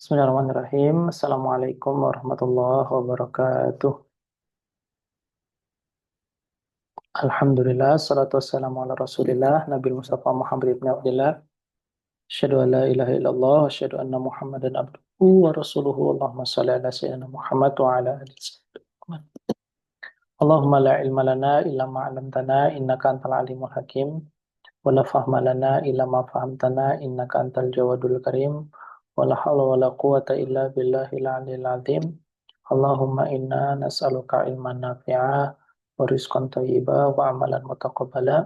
Bismillahirrahmanirrahim. Assalamualaikum warahmatullahi wabarakatuh. Alhamdulillah, salatu wassalamu ala rasulillah, Nabi Mustafa Muhammad ibn Abdullah. Asyhadu an la ilaha illallah, asyhadu anna Muhammadan abduhu wa rasuluhu. Allahumma salli ala sayyidina Muhammad wa ala alihi wasallam. Allahumma la ilma lana illa ma 'allamtana innaka antal alimul hakim. Wa la fahma lana illa ma fahamtana innaka antal jawadul karim. Wa la hawla wa la quwata illa billahil aliyil azim. Allahumma inna nas'aluka ilman nafi'a wa rizqan thayyiba wa amalan mutaqabbala.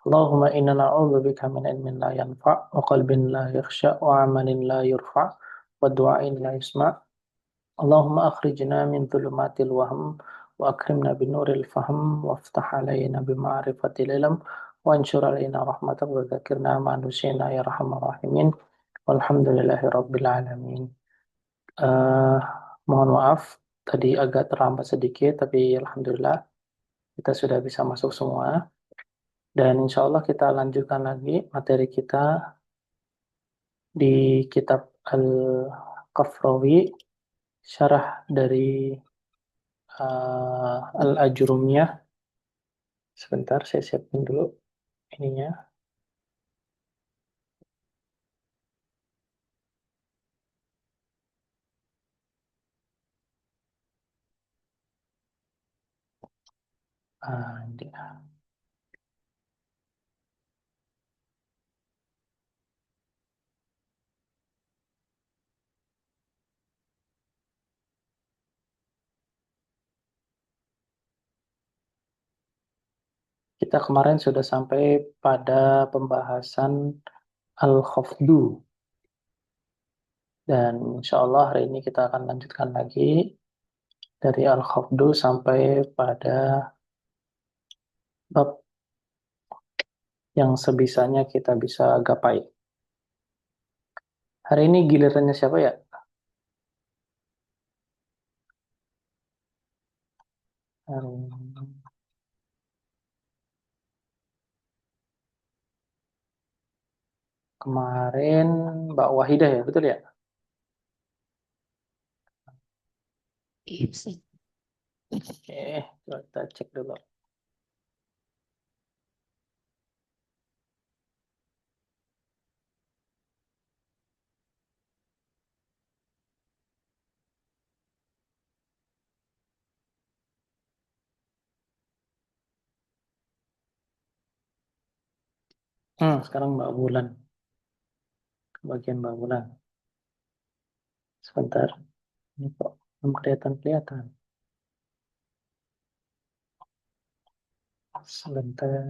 Allahumma inna na'udzubika min ilmin la yanfa' wa qalbin la yakhsha wa amalin la yurfa' wa du'ain la yusma'. Allahumma akhrijna min dhulumatil wahm wa akrimna binuril fahm waftah alaina bima'rifatil ilm wa anshur alaina rahmatak wa dzakirna ma nusina ya arhamar rahimin. Walhamdulillahi rabbil alamin. Eh, Mohon maaf tadi agak terlambat sedikit, tapi alhamdulillah kita sudah bisa masuk semua. Dan insya Allah kita lanjutkan lagi materi kita di kitab Al-Kafrawi, syarah dari Al-Ajurumiyah. Sebentar, saya siapin dulu ininya. Dia. Kita kemarin sudah sampai pada pembahasan Al-Khafdu. Dan insya Allah hari ini kita akan lanjutkan lagi dari Al-Khafdu sampai pada bab yang sebisanya kita bisa gapai. Hari ini gilirannya siapa ya? Kemarin Mbak Wahidah ya, betul ya? Oke, kita cek dulu. Sekarang Mbak Bulan, bagian Mbak Bulan. Sebentar, ini kok belum kelihatan-kelihatan. Sebentar.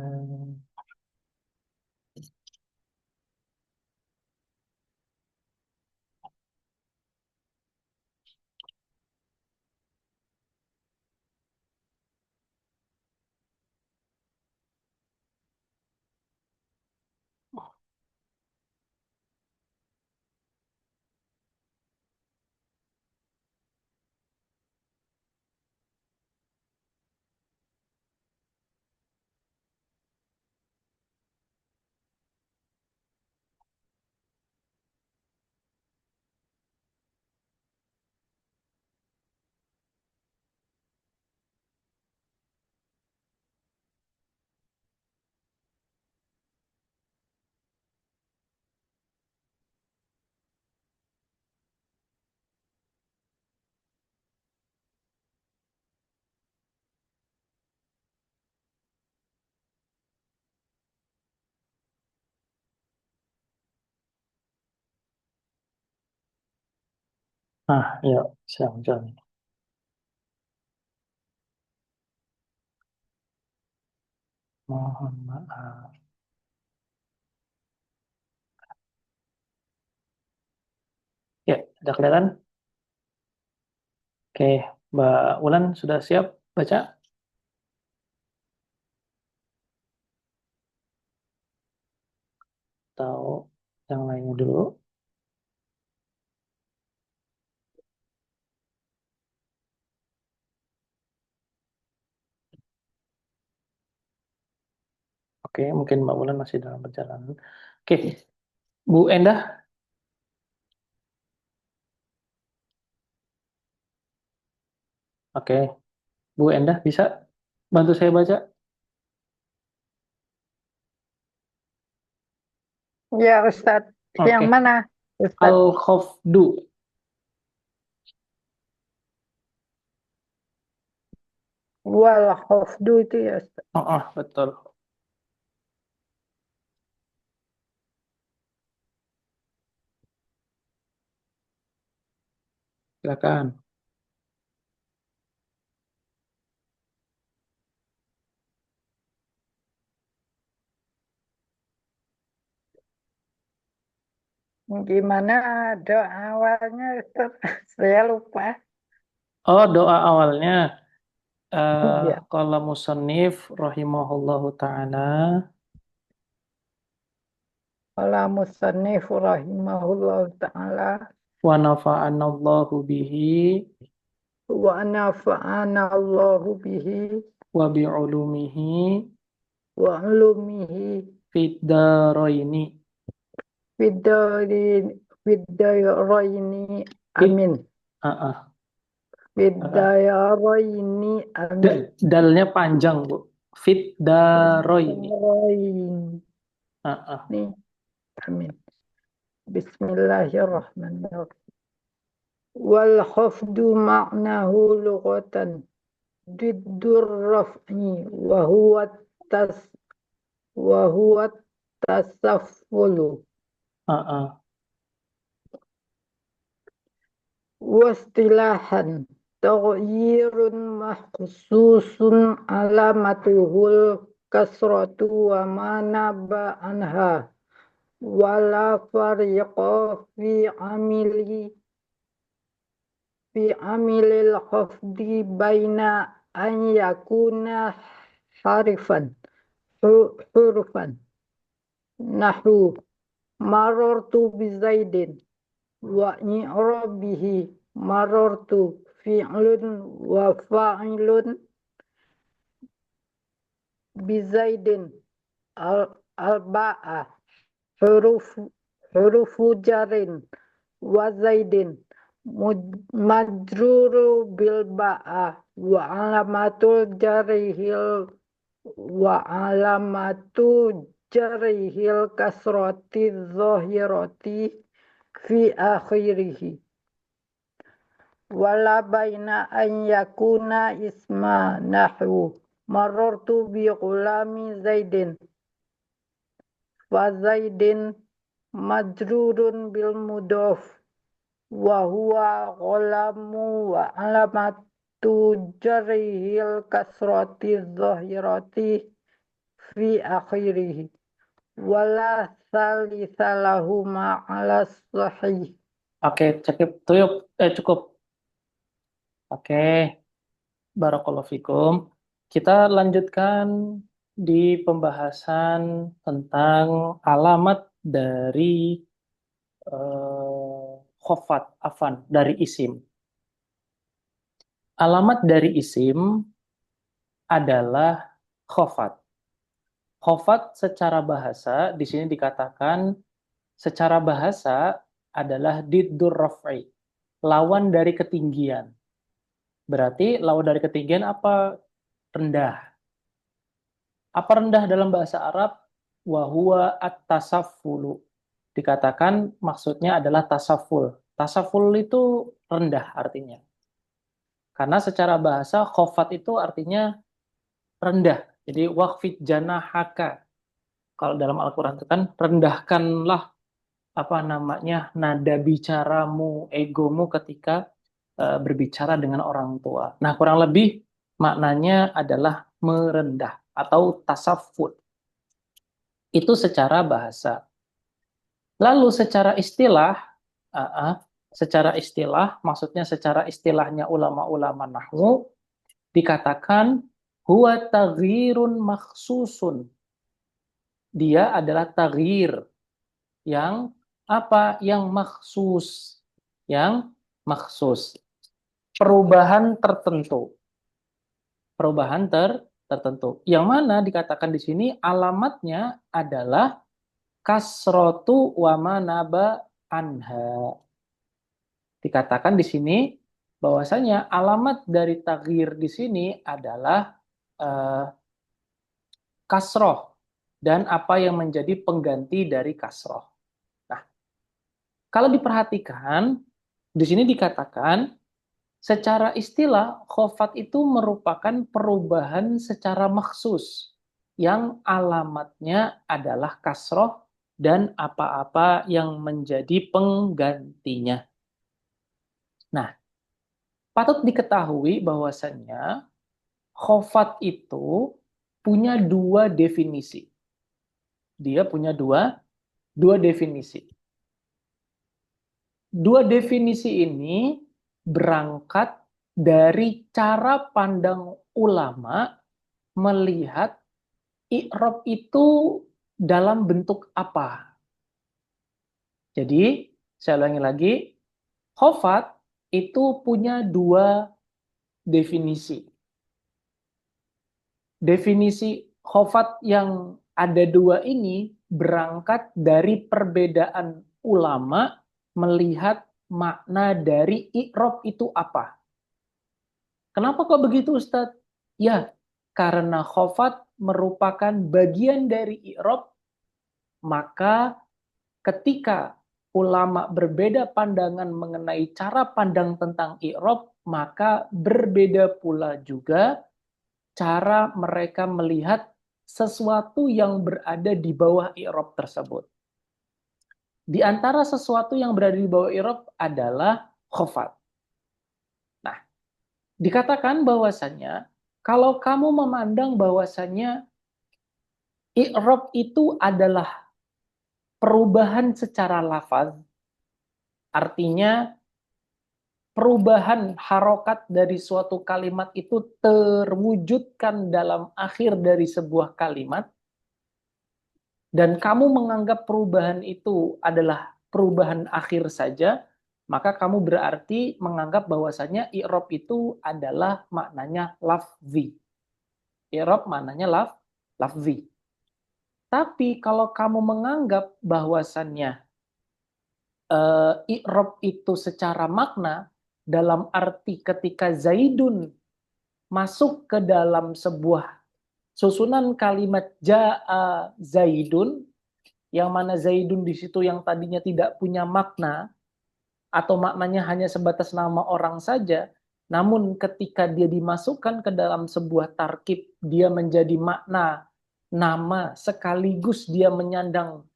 Yuk, saya muncul nih. Mohon maaf. Ya, sudah kelihatan? Oke, Mbak Ulan sudah siap baca? Atau yang lainnya dulu? Oke, mungkin Mbak Ulan masih dalam perjalanan. Oke, Bu Endah, Oke, Bu Endah bisa bantu saya baca? Ya Ustadz, yang Oke, mana Ustadz? Al-Khafdu. Wal khofdu itu ya Ustadz. Oh, oh, betul. Silakan. Gimana doa awalnya Ustadz? Saya lupa. Oh, doa awalnya. Ya. Qala musannif rahimahullahu ta'ala Qala musannifu rahimahullah ta'ala wa nafa'anallahu bihi wa nafa'ana Allahu bihi wa bi'ulumihi wa ulumihi fid daraini. fid daraini Fit, amin. ah, ah, Fid ah, ah. daraini amin. Dalnya panjang, Bu. Fid daraini. Daraini Ah, ah. amin. Bismillahirrahmanirrahim. Wal khafdu ma'nahu lughatan diddur raf'i tas wa huwa tasaffulu Ah, ah. wastilahan taghyirun mahsusun alamatuhul kasratu wa manaba anha wala fariqa fi amilil khafdi baina an yakuna harifan hurufan nahu marartu bi zaidin wa i'rabihi marartu fi'lun wa fa'ilun bi zaidin al-ba'a huruf hurufu jarin wa zaidin majruru bil ba'a wa alamatul jarihil wa alamatu jarihil kasrati zahirati fi akhirih wala baina an yakuna isma nahu marartu bi gulami zaidin wa zaidin majrurun bil mudhaf wa huwa ghulamu wa alamatu jarihil kasrati zahirati fi akhirih wala salisalahuma ala sahih. Oke, cukup, cukup, cukup. Oke, barakallahu fikum. Kita lanjutkan di pembahasan tentang alamat dari khofat, afan, dari isim. Alamat dari isim adalah khofat. Khofat secara bahasa, di sini dikatakan secara bahasa adalah diddur raf'i, lawan dari ketinggian. Berarti lawan dari ketinggian apa? Rendah. Apa rendah dalam bahasa Arab? Wahuwa at-tasaffulu. Dikatakan maksudnya adalah tasaful. Tasaful itu rendah artinya. Karena secara bahasa khofat itu artinya rendah. Jadi waqfid janahaka. Kalau dalam Al-Quran itu kan rendahkanlah apa namanya nada bicaramu, egomu ketika berbicara dengan orang tua. Nah, kurang lebih maknanya adalah merendah atau tasafut. Itu secara bahasa. Lalu secara istilah, uh, uh, secara istilah, maksudnya secara istilahnya ulama-ulama nahwu, dikatakan huwa taghyirun makhsusun. Dia adalah taghyir yang apa? Yang maksus. Yang maksus. Perubahan tertentu. Perubahan tertentu. Yang mana dikatakan di sini alamatnya adalah kasrotu wa manaba anha. Dikatakan di sini bahwasanya alamat dari taghyir di sini adalah kasroh dan apa yang menjadi pengganti dari kasroh. Nah, kalau diperhatikan, di sini dikatakan secara istilah khofat itu merupakan perubahan secara maksus yang alamatnya adalah kasroh dan apa-apa yang menjadi penggantinya. Nah, patut diketahui bahwasannya khofat itu punya dua definisi. Dia punya dua definisi. Dua definisi ini berangkat dari cara pandang ulama melihat i'rab itu dalam bentuk apa. Jadi, saya ulangi lagi, khofat itu punya dua definisi. Definisi khofat yang ada dua ini berangkat dari perbedaan ulama melihat makna dari i'rab itu apa. Kenapa kok begitu Ustadz? Ya, karena khofat merupakan bagian dari i'rab, maka ketika ulama berbeda pandangan mengenai cara pandang tentang i'rab, maka berbeda pula juga cara mereka melihat sesuatu yang berada di bawah i'rab tersebut. Di antara sesuatu yang berada di bawah i'rab adalah khofat. Nah, dikatakan bahwasannya kalau kamu memandang bahwasannya i'rab itu adalah perubahan secara lafaz, artinya perubahan harokat dari suatu kalimat itu terwujudkan dalam akhir dari sebuah kalimat, dan kamu menganggap perubahan itu adalah perubahan akhir saja, maka kamu berarti menganggap bahwasannya i'rab itu adalah maknanya lafzi. I'rab maknanya lafzi. Tapi kalau kamu menganggap bahwasannya i'rab itu secara makna, dalam arti ketika Zaidun masuk ke dalam sebuah susunan kalimat ja'a Zaidun, yang mana Zaidun di situ yang tadinya tidak punya makna atau maknanya hanya sebatas nama orang saja, namun ketika dia dimasukkan ke dalam sebuah tarkib, dia menjadi makna nama sekaligus dia menyandang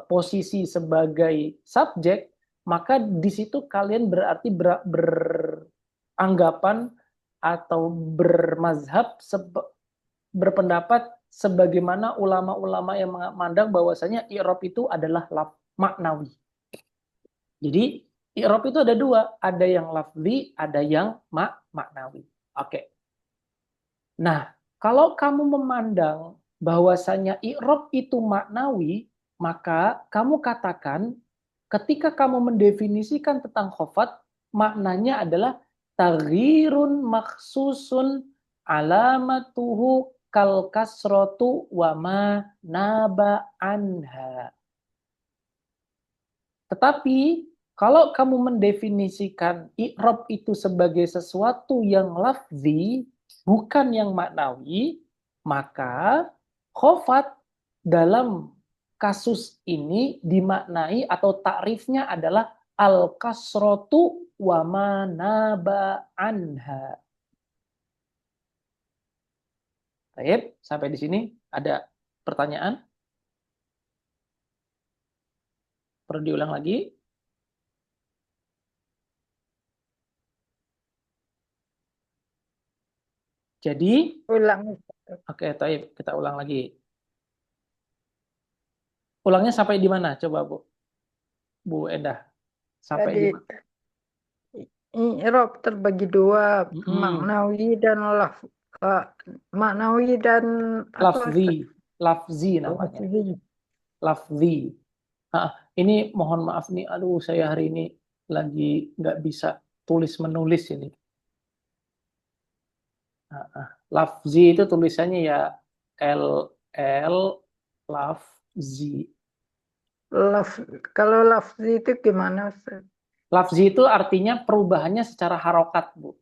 posisi sebagai subjek, maka di situ kalian berarti beranggapan atau bermazhab berpendapat sebagaimana ulama-ulama yang memandang bahwasanya i'rab itu adalah maknawi. Jadi i'rab itu ada dua, ada yang lafzi, ada yang maknawi. Oke. Nah, kalau kamu memandang bahwasanya i'rab itu maknawi, maka kamu katakan ketika kamu mendefinisikan tentang khofat, maknanya adalah taghyirun maksusun alamatuhu kal kasrotu wa ma naba anha. Tetapi kalau kamu mendefinisikan i'rab itu sebagai sesuatu yang lafzi, bukan yang maknawi, maka khofat dalam kasus ini dimaknai atau takrifnya adalah al-kasrotu wa manaba anha. Baik, sampai di sini ada pertanyaan? Perlu diulang lagi? Jadi, Ulang. oke, taib, kita ulang lagi. Ulangnya sampai di mana? Coba Bu Endah. Sampai di Jadi mana? i'rab terbagi dua, Mm-mm. maknawi dan eh, maknawi dan apa Lafzi, Ustaz? lafzi namanya. Lafzi. Lafzi. Ini mohon maaf nih, aduh saya hari ini lagi nggak bisa tulis menulis ini. Lafzi itu tulisannya ya L L lafzi. Laf, kalau lafzi itu gimana Ustaz? Lafzi itu artinya perubahannya secara harokat, Bu.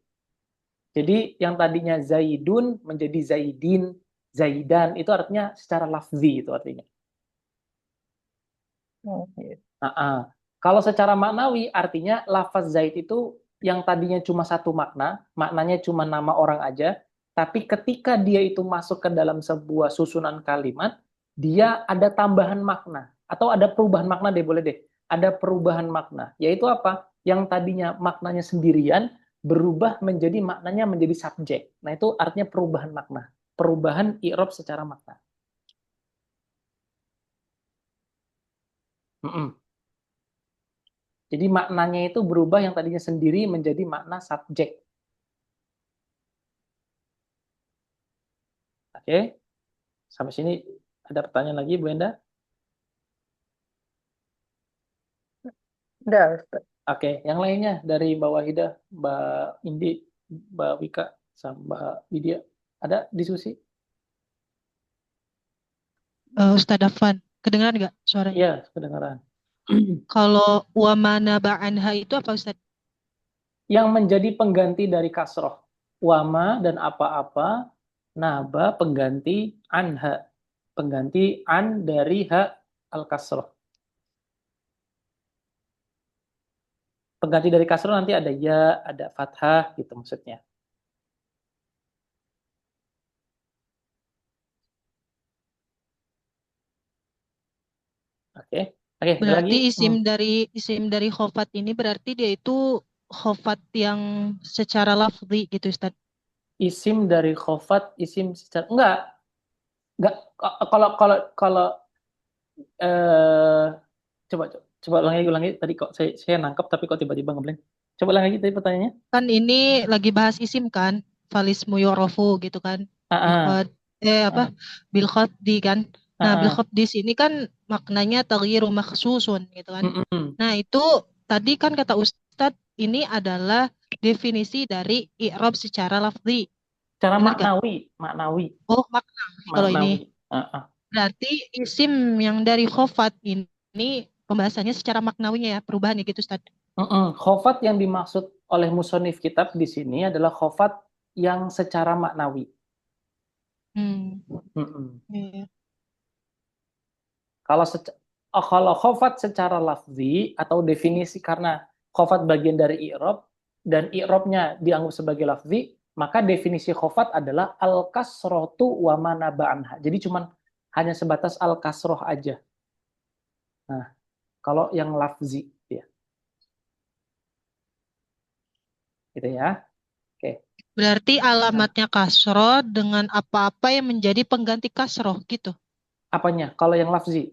Jadi yang tadinya Zaidun menjadi Zaidin, Zaidan, itu artinya secara lafzi itu artinya. Oh, gitu. Kalau secara maknawi artinya lafaz Zaid itu yang tadinya cuma satu makna, maknanya cuma nama orang aja, tapi ketika dia itu masuk ke dalam sebuah susunan kalimat, dia ada tambahan makna atau ada perubahan makna deh, boleh deh. Ada perubahan makna, yaitu apa? Yang tadinya maknanya sendirian berubah menjadi maknanya menjadi subjek. Nah, itu artinya perubahan makna, perubahan i'rab secara makna. Mm-mm. Jadi maknanya itu berubah yang tadinya sendiri menjadi makna subjek. Oke, sampai sini ada pertanyaan lagi, Bu Enda? Udah, Ustaz. Oke, yang lainnya dari Mbak Wahidah, Mbak Indi, Mbak Wika, sama Mbak Widya, ada diskusi? Ustadz Afwan, kedengaran nggak suaranya? Iya, kedengaran. Kalau wamana ba'anha itu apa Ustadz? Yang menjadi pengganti dari kasroh. Wama dan apa-apa, naba pengganti anha. Pengganti an dari ha al-kasroh. Pengganti dari kasroh nanti ada ya, ada fathah gitu maksudnya. Oke. Oke, ada lagi? Berarti isim dari khofat ini berarti dia itu khofat yang secara lafzi gitu Ustadz. Isim dari khofat, isim secara enggak. Kalau kalau kalau eh coba coba coba ulangi tadi kok saya nangkep tapi kok tiba-tiba ngeblank. Coba ulangi lagi tadi pertanyaannya. Kan ini lagi bahas isim kan, falismu yorofu gitu kan. Ah, Bilkhod, apa? ah, Bilkhodi kan. Nah, ah, bilkhod di sini kan maknanya taghyiru makhsusun gitu kan. mm-mm. Nah, itu tadi kan kata Ustadz ini adalah definisi dari i'rab secara lafzi. Cara Benar gak? maknawi, maknawi, Oh, makna kalau ini. maknawi. Berarti isim yang dari khofat ini pembahasannya secara maknawinya ya, perubahannya gitu Ustaz. Khofat yang dimaksud oleh musonif kitab di sini adalah khofat yang secara maknawi. Hmm. Mm-mm. Iya. Kalau kalau khofat secara lafzi atau definisi karena khofat bagian dari i'rab dan i'rabnya dianggap sebagai lafzi, maka definisi khofat adalah al-kasrotu wa manaba'anha. Jadi cuman hanya sebatas al-kasroh aja. Nah, kalau yang lafzi ya. Gitu ya. Oke. Berarti Nah, alamatnya kasroh dengan apa-apa yang menjadi pengganti kasroh gitu. apanya? Kalau yang lafzi?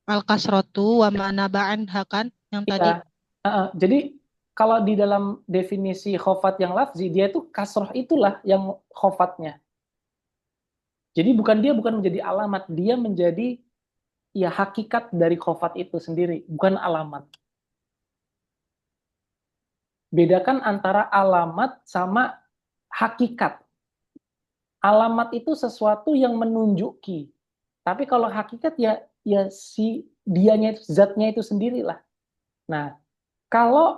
Al kasrotu wa manaba'an kan yang tadi. Ya. Jadi kalau di dalam definisi khofat yang lafzi, dia itu kasroh itulah yang khofatnya. Jadi dia bukan menjadi alamat, dia menjadi ya hakikat dari khofat itu sendiri, bukan alamat. Bedakan antara alamat sama hakikat. Alamat itu sesuatu yang menunjuki. Tapi kalau hakikat ya si dianya itu zatnya itu sendirilah. Nah, kalau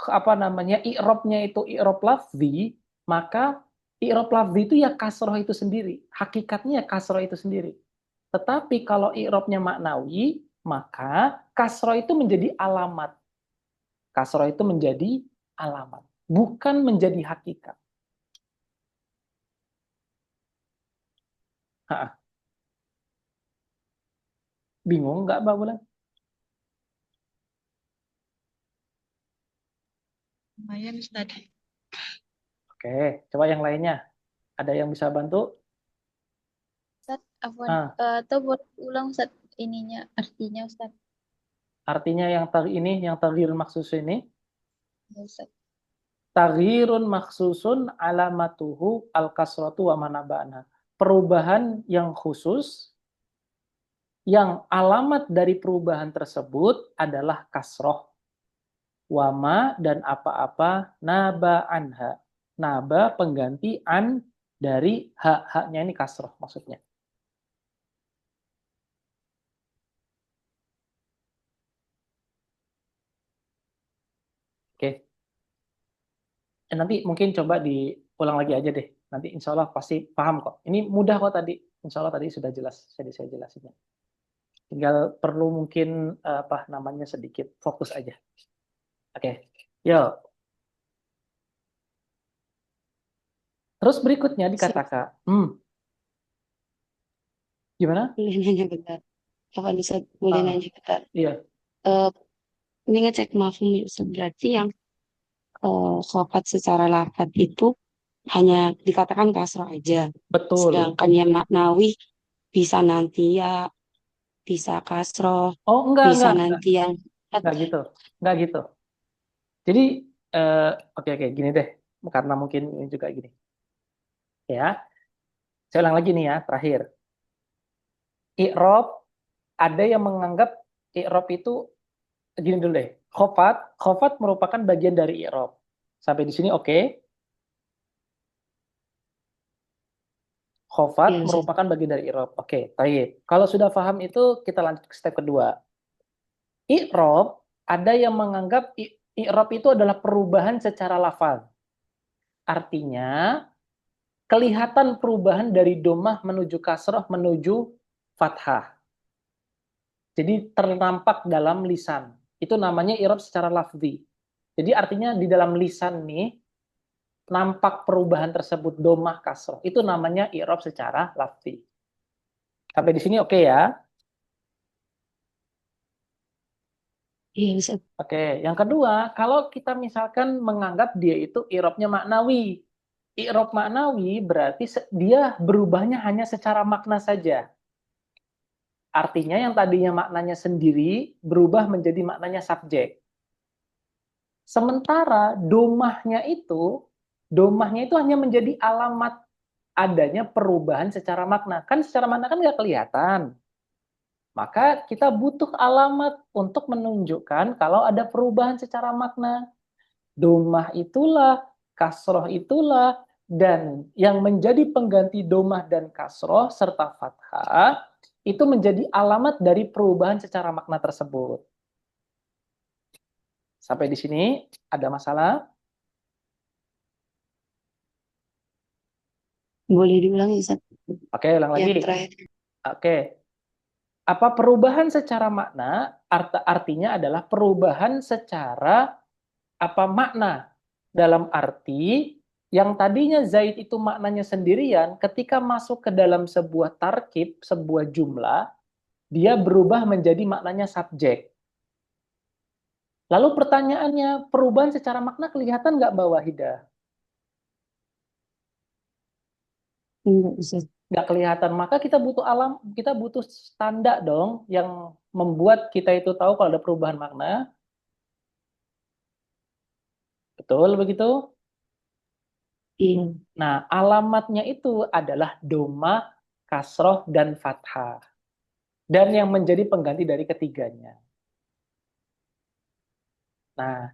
apa namanya i'rabnya itu i'rab lafzi, maka i'rab lafzi itu ya kasroh itu sendiri. Hakikatnya ya kasroh itu sendiri. Tetapi kalau i'rabnya maknawi, maka kasroh itu menjadi alamat. Kasroh itu menjadi alamat, bukan menjadi hakikat. Ha, bingung nggak Mbak Bulan? Lumayan Ustaz. Oke, coba yang lainnya. Ada yang bisa bantu? Ustaz, Afwan, Ah, atau boleh ulang Ustaz ininya artinya Ustaz. artinya yang taghyir maksus ini, Ya, Ustaz. taghyirun maksusun alamatuhu al-kasratu wa manabana. Perubahan yang khusus yang alamat dari perubahan tersebut adalah kasroh. Wama dan apa-apa naba anha. Naba pengganti an dari haknya ini kasroh maksudnya. Nanti mungkin coba diulang lagi aja deh. Nanti insya Allah pasti paham kok. Ini mudah kok tadi. Insya Allah tadi sudah jelas. Saya jelasinnya. Tinggal perlu mungkin apa namanya sedikit fokus aja. Oke, yuk. Terus berikutnya dikatakan, gimana? Boleh nanya bentar. Apa bisa boleh Ah, nanya bentar? iya, Ini ngecek mafhum ya, Ustaz. Berarti yang khofat secara lafadz itu hanya dikatakan kasroh aja. betul. Sedangkan yang maknawi bisa nanti ya, bisa kasroh, Oh, bisa nanti yang enggak gitu. Enggak gitu. Jadi, oke, gini deh. Karena mungkin ini juga gini. Ya, saya ulang lagi nih ya, terakhir. I'rob, ada yang menganggap i'rob itu, gini dulu deh. Khofat merupakan bagian dari i'rob. Sampai di sini oke. Khofat ya, Ustaz. merupakan bagian dari i'rob. Oke, baik. Kalau sudah paham itu, kita lanjut ke step kedua. I'rob, ada yang menganggap i'rob itu adalah perubahan secara lafaz. Artinya, kelihatan perubahan dari domah menuju kasroh menuju fathah. Jadi ternampak dalam lisan. Itu namanya i'rob secara lafzi. Jadi artinya di dalam lisan nih, nampak perubahan tersebut domah kasroh. Itu namanya i'rob secara lafzi. Sampai di sini oke ya? Iya, Ustaz. Oke, yang kedua, kalau kita misalkan menganggap dia itu i'robnya maknawi. I'rob maknawi berarti dia berubahnya hanya secara makna saja. Artinya yang tadinya maknanya sendiri berubah menjadi maknanya subjek. Sementara domahnya itu hanya menjadi alamat adanya perubahan secara makna. Kan secara makna kan nggak kelihatan. Maka kita butuh alamat untuk menunjukkan kalau ada perubahan secara makna. Domah itulah, kasroh itulah, dan yang menjadi pengganti domah dan kasroh serta fathah itu menjadi alamat dari perubahan secara makna tersebut. Sampai di sini ada masalah? Boleh diulang ya, Ustaz? Oke, ulang Yang lagi. terakhir. Oke. Apa perubahan secara makna artinya adalah perubahan secara apa makna, dalam arti yang tadinya Zaid itu maknanya sendirian, ketika masuk ke dalam sebuah tarkib, sebuah jumlah, dia berubah menjadi maknanya subjek. Lalu pertanyaannya, perubahan secara makna kelihatan nggak Mbak Wahidah? Enggak, Ustaz. Nggak kelihatan, maka kita butuh tanda dong yang membuat kita itu tahu kalau ada perubahan makna. Betul begitu? Iya. Nah, alamatnya itu adalah domah, kasroh, dan fathah. Dan yang menjadi pengganti dari ketiganya. Nah,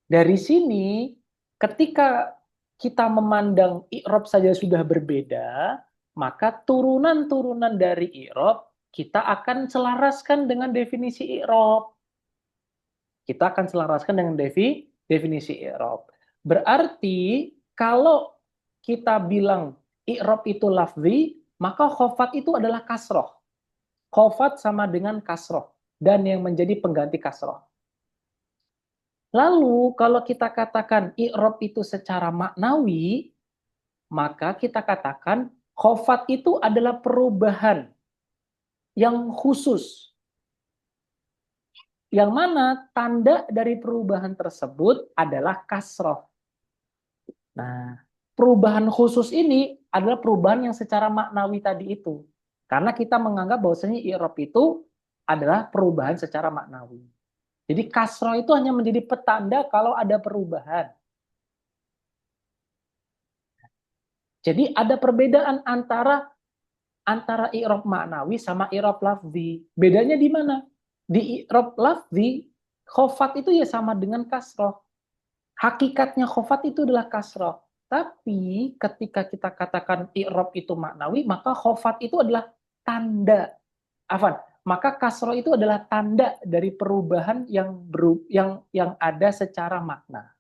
dari sini, ketika kita memandang i'rob saja sudah berbeda, maka turunan-turunan dari i'rob kita akan selaraskan dengan definisi i'rob. Kita akan selaraskan dengan definisi i'rob. Berarti kalau kita bilang i'rob itu lafzi, maka khofat itu adalah kasroh. Khofat sama dengan kasroh. Dan yang menjadi pengganti kasroh. Lalu kalau kita katakan i'rob itu secara maknawi, maka kita katakan khofat itu adalah perubahan yang khusus. Yang mana tanda dari perubahan tersebut adalah kasroh. Nah, perubahan khusus ini adalah perubahan yang secara maknawi tadi itu. Karena kita menganggap bahwasanya i'rob itu adalah perubahan secara maknawi. Jadi kasroh itu hanya menjadi petanda kalau ada perubahan. Jadi ada perbedaan antara i'rob maknawi sama i'rob lafzi. Bedanya di mana? Di i'rob lafzi, khofat itu ya sama dengan kasroh. Hakikatnya khofat itu adalah kasroh. Tapi ketika kita katakan i'rob itu maknawi, maka khofat itu adalah tanda. Maka kasroh itu adalah tanda dari perubahan yang ada secara makna.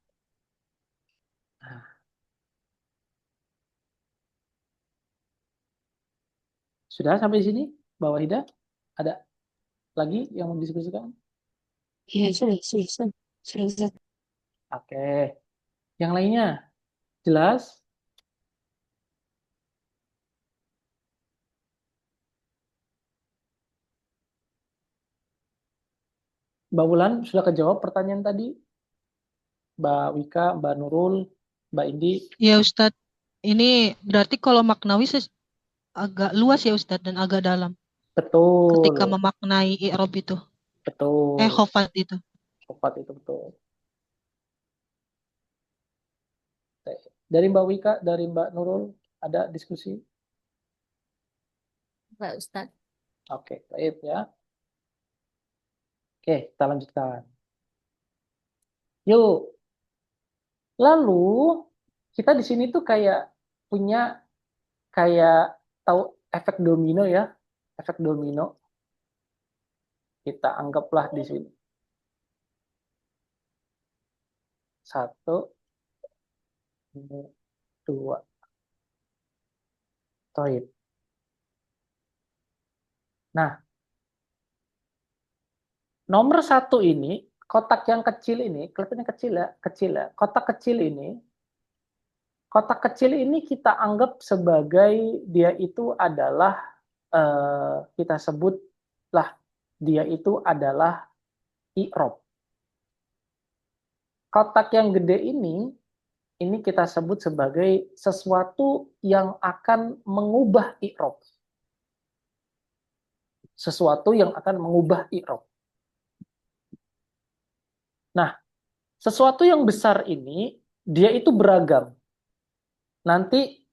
Nah, Sudah sampai sini? Mbak Wahidah? Ada lagi yang mau didiskusikan? Ya, sudah, Ustaz. Oke. Yang lainnya? Jelas? Mbak Wulan sudah kejawab pertanyaan tadi? Mbak Wika, Mbak Nurul, Mbak Indi? Ya Ustadz, ini berarti kalau maknawi agak luas ya Ustadz dan agak dalam ketika Betul, memaknai i'rab itu, betul. khofat itu. Tepat itu betul. Dari Mbak Wika, dari Mbak Nurul, ada diskusi? Pak Ustadz. Oke, baik ya. Oke, kita lanjutkan. Yuk, lalu kita di sini tuh kayak punya tahu efek domino ya, efek domino. Kita anggaplah di sini. Satu, dua. Toib. Nah, nomor satu ini, kotak yang kecil ini, kelihatannya kecil ya. Kotak kecil ini kita anggap sebagai dia itu adalah kita sebutlah dia itu adalah i'rab. Kotak yang gede ini kita sebut sebagai sesuatu yang akan mengubah i'rab. Sesuatu yang akan mengubah i'rab. Nah, sesuatu yang besar ini dia itu beragam. Nanti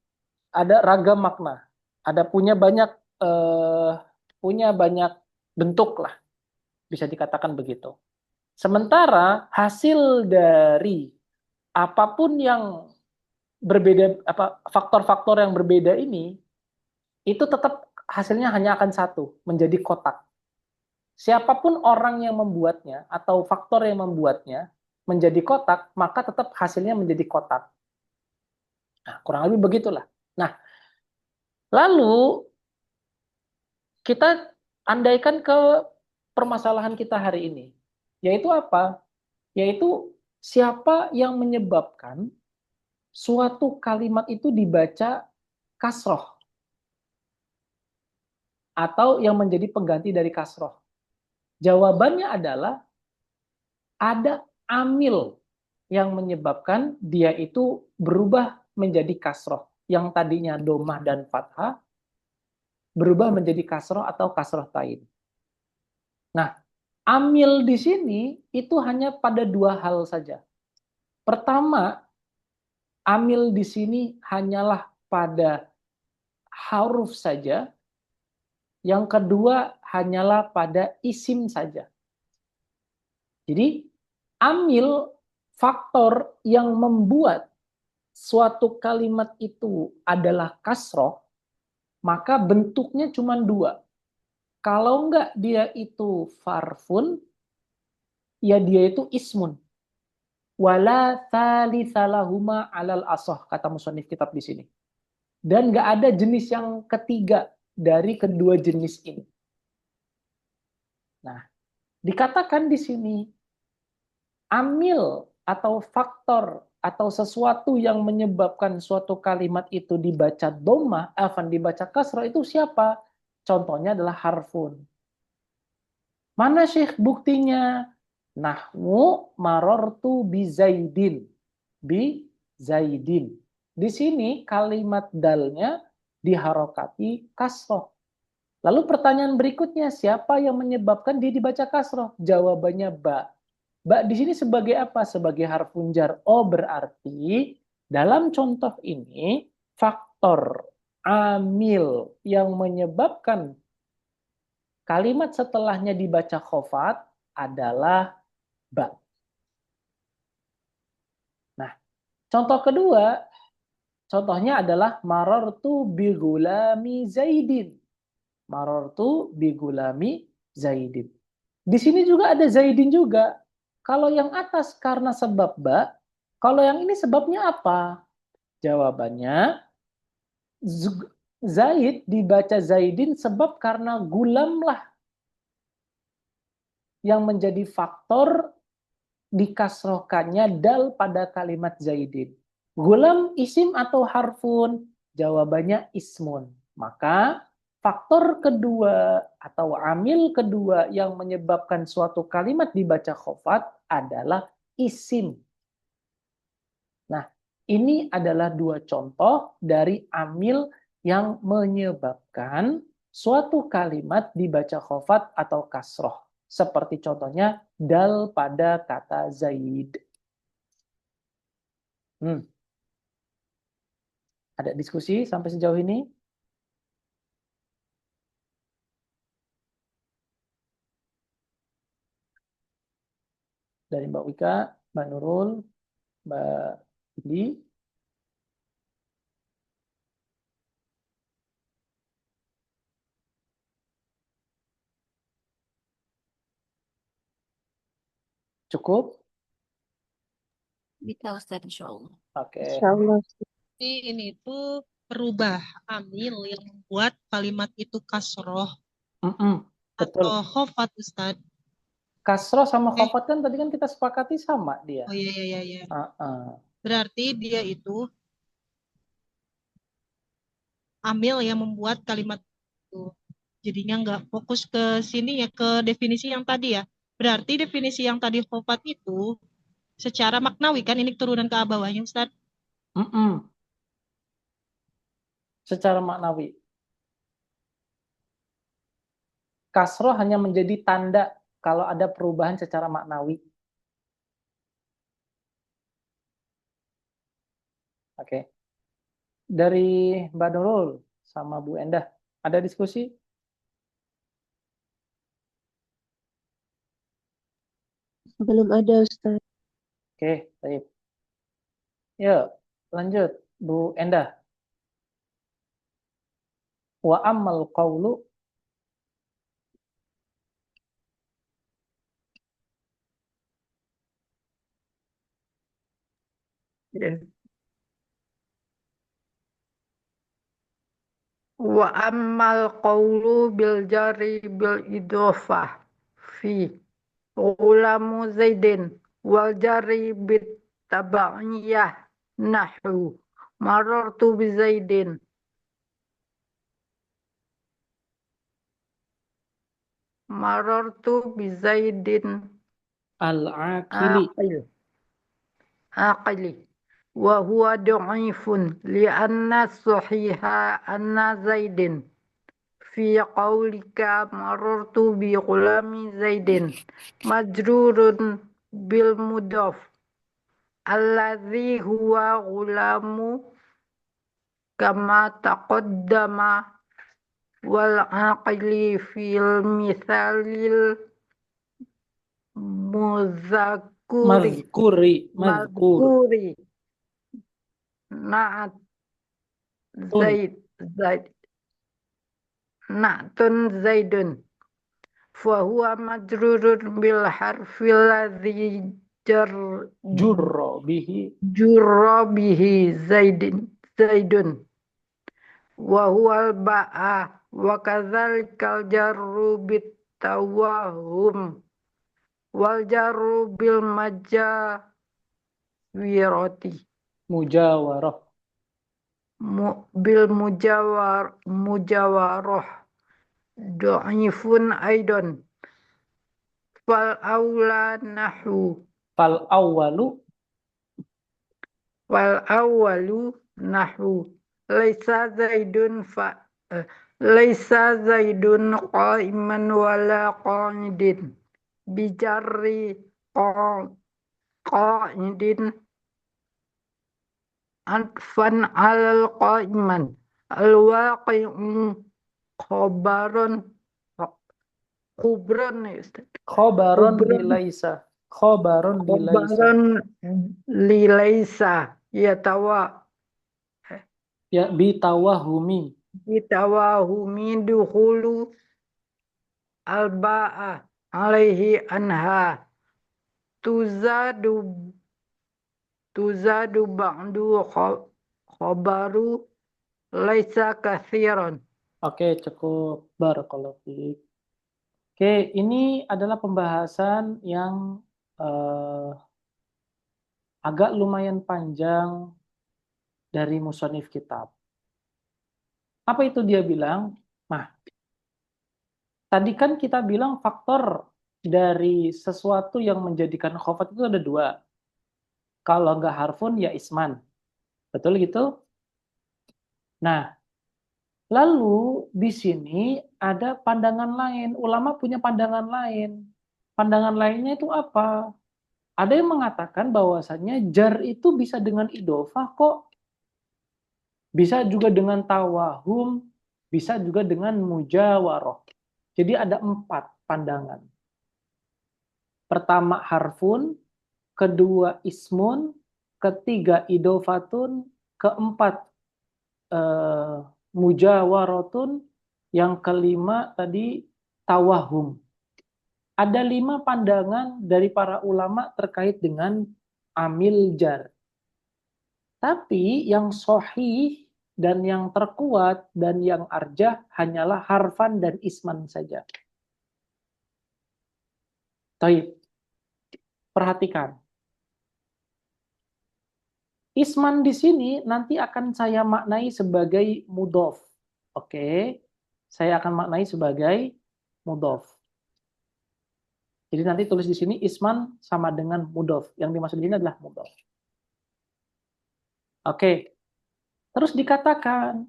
ada ragam makna. Ada punya banyak bentuk lah. Bisa dikatakan begitu. Sementara hasil dari apapun yang berbeda, faktor-faktor yang berbeda ini, itu tetap hasilnya hanya akan satu, menjadi kotak. Siapapun orang yang membuatnya atau faktor yang membuatnya menjadi kotak, maka tetap hasilnya menjadi kotak. Nah, kurang lebih begitulah. Nah, lalu kita andaikan ke permasalahan kita hari ini, yaitu apa? Yaitu siapa yang menyebabkan suatu kalimat itu dibaca kasroh atau yang menjadi pengganti dari kasroh. Jawabannya adalah ada amil yang menyebabkan dia itu berubah menjadi kasroh. Yang tadinya domah dan fathah berubah menjadi kasroh atau kasroh tain. Nah, amil di sini itu hanya pada dua hal saja. Pertama, amil di sini hanyalah pada huruf saja. Yang kedua hanyalah pada isim saja. Jadi, amil faktor yang membuat suatu kalimat itu adalah kasroh, maka bentuknya cuma dua. Kalau enggak dia itu farfun, ya dia itu ismun. Wala thalithalahuma alal asoh, kata musannif kitab di sini. Dan enggak ada jenis yang ketiga dari kedua jenis ini. Nah, dikatakan di sini amil atau faktor atau sesuatu yang menyebabkan suatu kalimat itu dibaca dhammah, dibaca kasrah itu siapa? Contohnya adalah harfun. Mana Syekh buktinya? Nahwu marortu bi Zaidin. Bi Zaidin. Di sini kalimat dalnya diharokati kasroh. Lalu pertanyaan berikutnya, siapa yang menyebabkan dia dibaca kasroh? Jawabannya ba. Ba di sini sebagai apa? Sebagai harfun jar. Oh, berarti dalam contoh ini faktor amil yang menyebabkan kalimat setelahnya dibaca khofat adalah ba. Nah, contoh kedua, contohnya adalah marartu bi gulami Zaidin. Marartu bi gulami Zaidin. Di sini juga ada Zaidin juga. Kalau yang atas karena sebab ba, kalau yang ini sebabnya apa? Jawabannya Zaid dibaca Zaidin sebab karena gulamlah yang menjadi faktor dikasrohkannya dal pada kalimat Zaidin. Gulam isim atau harfun? Jawabannya ismun. Maka faktor kedua atau amil kedua yang menyebabkan suatu kalimat dibaca khofat adalah isim. Nah, ini adalah dua contoh dari amil yang menyebabkan suatu kalimat dibaca khofat atau kasroh. Seperti contohnya dal pada kata Zaid. Ada diskusi sampai sejauh ini? Dari Mbak Wika, Mbak Nurul, Mbak Indi. Cukup? Bisa Ustaz, insyaallah. Oke. Insyaallah. Jadi ini tuh perubah amil yang membuat kalimat itu kasroh Betul. atau khofat, Ustaz. Kasroh sama khofat kan tadi kan kita sepakati sama dia. Oh iya. Uh-uh. Berarti dia itu amil yang membuat kalimat itu. Jadinya nggak fokus ke sini ya, ke definisi yang tadi ya. Berarti definisi yang tadi khofat itu secara maknawi kan ini turunan ke bawahnya, Ustaz. Secara maknawi. Kasroh hanya menjadi tanda kalau ada perubahan secara maknawi. Oke. Dari Mbak Nurul sama Bu Endah, ada diskusi? Belum ada Ustaz. Oke, baik. Yuk, lanjut. Bu Endah. Wa ammal qawlu Wa ammal qawlu bil jari bil idhofah fi ulamu zaidin wal jari bit tabaiyah nahu marartu bi zaidin al-aqili. aqili wa huwa du'ifun li'anna sahiha anna zaidin fi qawlika marartu bi ghulami zaidin majrurun bil mudaf alladhi huwa ghulamu kama taqaddama wal aqili fil mithalil Mazkuri. Na'at Na'tun zaidun fahuwa majrurun bil harfil ladzi Jurro bihi. jurrabihi zaidun wa huwal ba'a wa kadzalikal jarru bit tawahum wal jarru bil majawirati Mujawarah. bil mujawarah du'ifun aidan fal awla nahu Fal awwalu nahu laisa zaidun qa'iman wala qa'idin bijarri qa'idin anfan alal qa'iman al-waqi'u khobaron bilaisa. Khobaron lilaisa yatawa Ya, bitawahumi. bitawahumi dukhulu al-ba'a alaihi anha tuzadu ba'du khobaru ليس كثيرا. Oke, cukup. Barakallahu fiik. Oke, ini adalah pembahasan yang eh, agak lumayan panjang dari musonif kitab. Apa itu dia bilang? Nah, tadi kan kita bilang faktor dari sesuatu yang menjadikan khofat itu ada dua. Kalau nggak harfun, ya isman. Betul gitu? Nah, lalu di sini ada pandangan lain. Ulama punya pandangan lain. Pandangan lainnya itu apa? Ada yang mengatakan bahwasannya jar itu bisa dengan idofah kok. Bisa juga dengan tawahum, bisa juga dengan mujawaroh. Jadi ada 4 pandangan. Pertama harfun, kedua ismun, ketiga idofatun, keempat mujawarotun, yang kelima tadi tawahum. Ada 5 pandangan dari para ulama terkait dengan amil jar. Tapi yang sahih dan yang terkuat dan yang arjah hanyalah harfan dan isman saja. Taib. Perhatikan. Isman di sini nanti akan saya maknai sebagai mudhof. Oke. Saya akan maknai sebagai mudhof. Jadi nanti tulis di sini isman sama dengan mudhof. Yang dimaksud di sini adalah mudhof. Oke. Terus dikatakan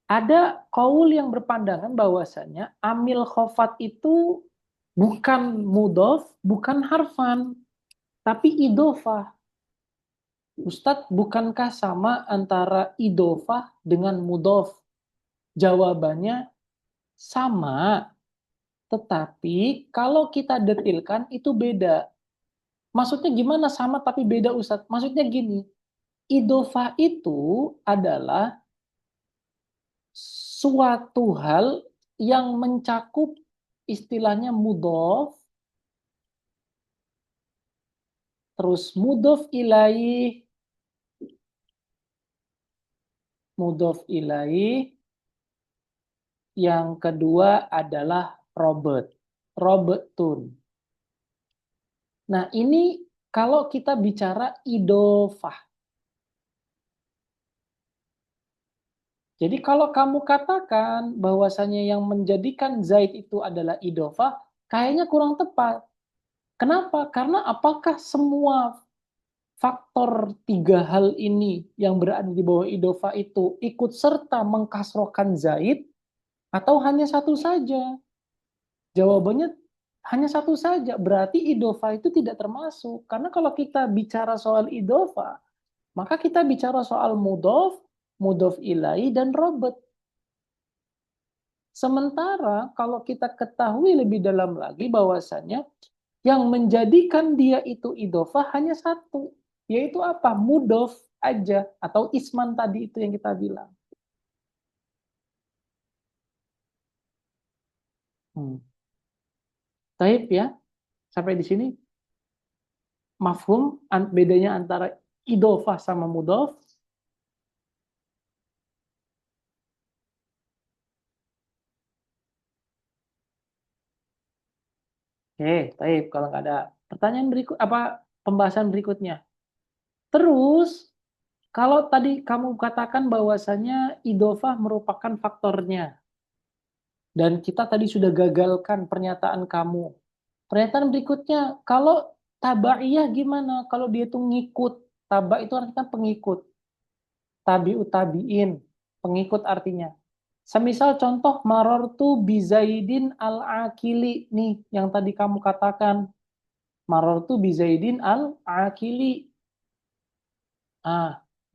ada kaul yang berpandangan bahwasanya amil khofat itu bukan mudhof, bukan harfan, tapi idofah. Ustadz, bukankah sama antara idofah dengan mudhof? Jawabannya sama, tetapi kalau kita detilkan itu beda. Maksudnya gimana sama tapi beda Ustadz? Maksudnya gini, idofah itu adalah suatu hal yang mencakup istilahnya mudhof, terus mudhof ilaih, yang kedua adalah robetun. Nah, ini kalau kita bicara idofah. Jadi kalau kamu katakan bahwasanya yang menjadikan Zaid itu adalah idofah, kayaknya kurang tepat. Kenapa? Karena apakah semua faktor 3 hal ini yang berada di bawah idofah itu ikut serta mengkasrohkan Zaid atau hanya satu saja? Jawabannya hanya satu saja. Berarti idofah itu tidak termasuk. Karena kalau kita bicara soal idofah, maka kita bicara soal mudhof, mudhof ilaih, dan robot. Sementara kalau kita ketahui lebih dalam lagi bahwasanya yang menjadikan dia itu idofah hanya satu, yaitu apa? Mudhof aja, atau isman tadi itu yang kita bilang. Taib ya, sampai di sini mafhum bedanya antara idofah sama mudhof. Oke, taib. Kalau nggak ada pertanyaan berikut, apa pembahasan berikutnya. Terus, kalau tadi kamu katakan bahwasanya idofah merupakan faktornya, dan kita tadi sudah gagalkan pernyataan kamu. Pernyataan berikutnya, kalau tabaiyah gimana? Kalau dia itu ngikut, taba itu artinya pengikut. Tabi'ut tabi'in, pengikut artinya. Semisal contoh marortu bizaidin al-akili nih yang tadi kamu katakan. Marortu bizaidin al-akili.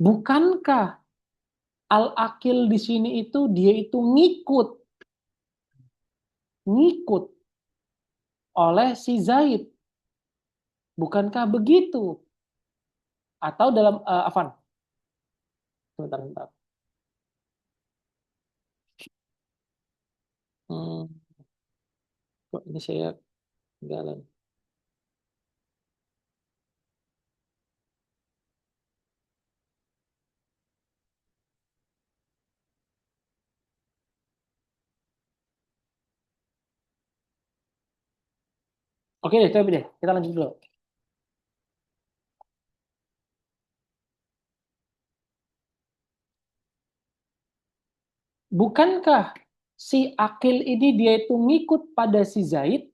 Bukankah al-akil di sini itu dia itu ngikut oleh si Zaid? Bukankah begitu? Atau dalam Afan? Sebentar. Kok ini saya ketinggalan. Oke deh, coba deh. Kita lanjut dulu. Bukankah si Akil ini dia itu ngikut pada si Zaid,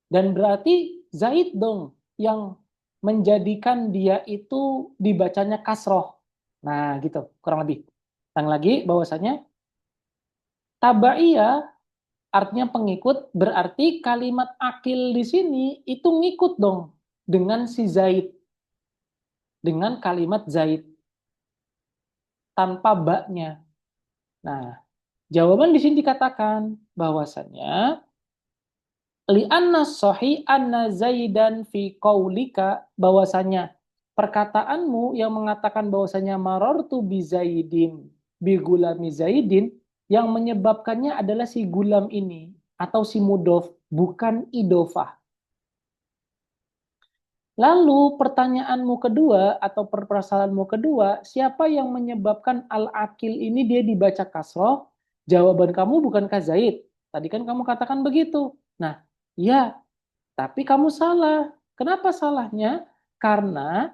dan berarti Zaid dong yang menjadikan dia itu dibacanya kasroh. Nah gitu, kurang lebih. Yang lagi bahwasanya tabaiyah artinya pengikut, berarti kalimat akil di sini itu ngikut dong dengan si Zaid, dengan kalimat Zaid tanpa baknya. Nah, jawaban di sini dikatakan bahwasanya li'anna sahih anna Zaidan fi qaulika, bahwasanya perkataanmu yang mengatakan bahwasanya marartu bi Zaidin bi gulami Zaidin, yang menyebabkannya adalah si gulam ini atau si mudof, bukan idofah. Lalu pertanyaanmu kedua atau permasalahanmu kedua, siapa yang menyebabkan al-akil ini dia dibaca kasroh? Jawaban kamu bukankah Zaid? Tadi kan kamu katakan begitu. Nah, ya, tapi kamu salah. Kenapa salahnya? Karena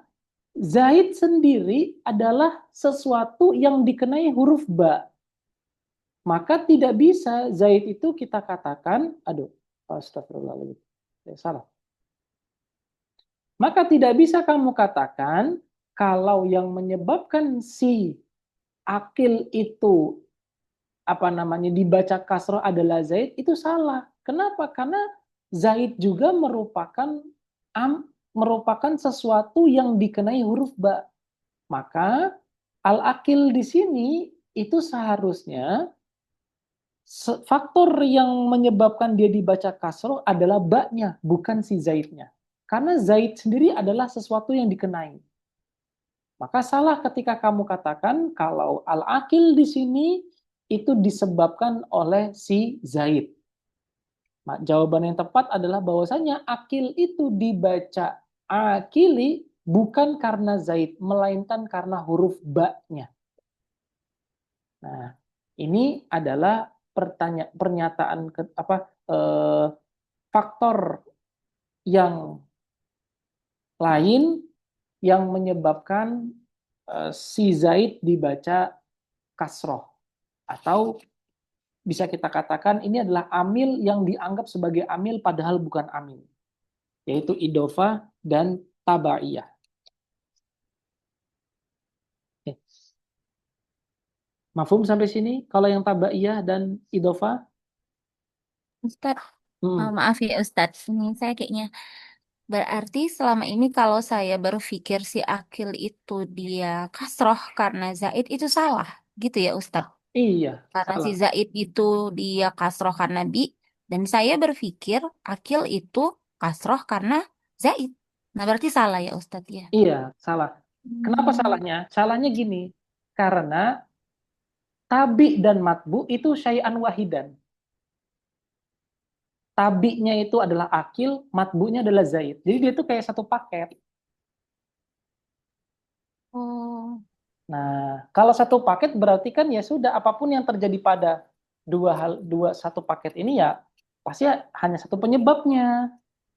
Zaid sendiri adalah sesuatu yang dikenai huruf ba. Maka tidak bisa Zaid itu kita katakan, aduh, astagfirullahaladzim, salah. Maka tidak bisa kamu katakan kalau yang menyebabkan si akil itu dibaca kasroh adalah Zaid, itu salah. Kenapa? Karena Zaid juga merupakan sesuatu yang dikenai huruf ba. Maka al-akil di sini itu seharusnya faktor yang menyebabkan dia dibaca kasroh adalah ba-nya, bukan si Zaidnya. Karena Zaid sendiri adalah sesuatu yang dikenai. Maka salah ketika kamu katakan kalau al-akil di sini itu disebabkan oleh si Zaid. Nah, jawaban yang tepat adalah bahwasanya akil itu dibaca akili bukan karena Zaid, melainkan karena huruf ba-nya. Nah, ini adalah pernyataan faktor yang lain yang menyebabkan si Zaid dibaca kasroh, atau bisa kita katakan ini adalah amil yang dianggap sebagai amil padahal bukan amil, yaitu idofa dan tabaiyah. Oke. Mafhum sampai sini kalau yang tabaiyah dan idofa? Ustadz, Hmm. maaf ya Ustadz, ini saya kayaknya berarti selama ini kalau saya berpikir si akil itu dia kasroh karena Zaid itu salah, gitu ya Ustadz? Iya, Karena si salah. Zaid itu dia kasroh karena bi, dan saya berpikir akil itu kasroh karena Zaid. Nah berarti salah ya Ustadz ya? Iya, salah. Kenapa Hmm. salahnya? Salahnya gini, karena tabi dan matbu itu syai'an wahidan. Tabinya itu adalah akil, matbunya adalah Zaid. Jadi dia itu kayak satu paket. Oh, Nah, kalau satu paket berarti kan ya sudah, apapun yang terjadi pada satu paket ini ya pasti hanya satu penyebabnya,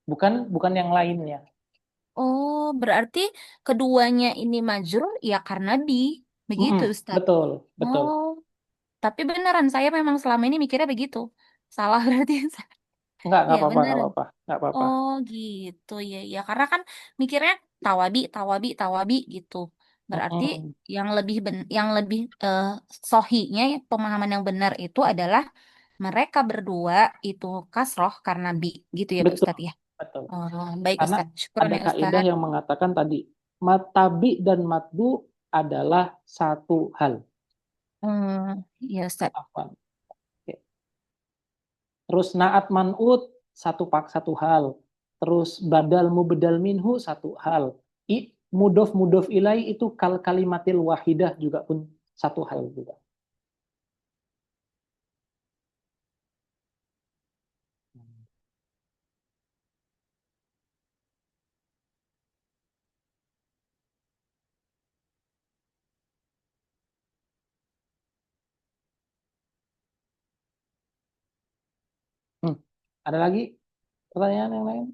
bukan yang lainnya. oh berarti keduanya ini majrur ya karena bi, begitu Mm-mm, Ustadz? betul, betul. Oh. Tapi beneran saya memang selama ini mikirnya begitu. Salah berarti. Nggak Ya apa-apa, nggak beneran. apa-apa, nggak apa-apa. Oh gitu ya ya karena kan mikirnya tawabi tawabi tawabi gitu. Berarti Mm-mm, yang lebih sohinya ya, pemahaman yang benar itu adalah mereka berdua itu kasroh karena bi gitu ya betul, Ustadz ya. betul. Oh, baik Karena Ustadz. Syukuran ada ya kaidah Ustadz. yang mengatakan tadi, matabi dan matbu adalah satu hal. Ya Ustadz. Afwan. Oke. Terus naat man'ut satu hal. Terus badal mubedal minhu satu hal. Mudof mudof ilai itu kalimatil wahidah juga pun satu hal juga. Hmm. Ada lagi pertanyaan yang lain?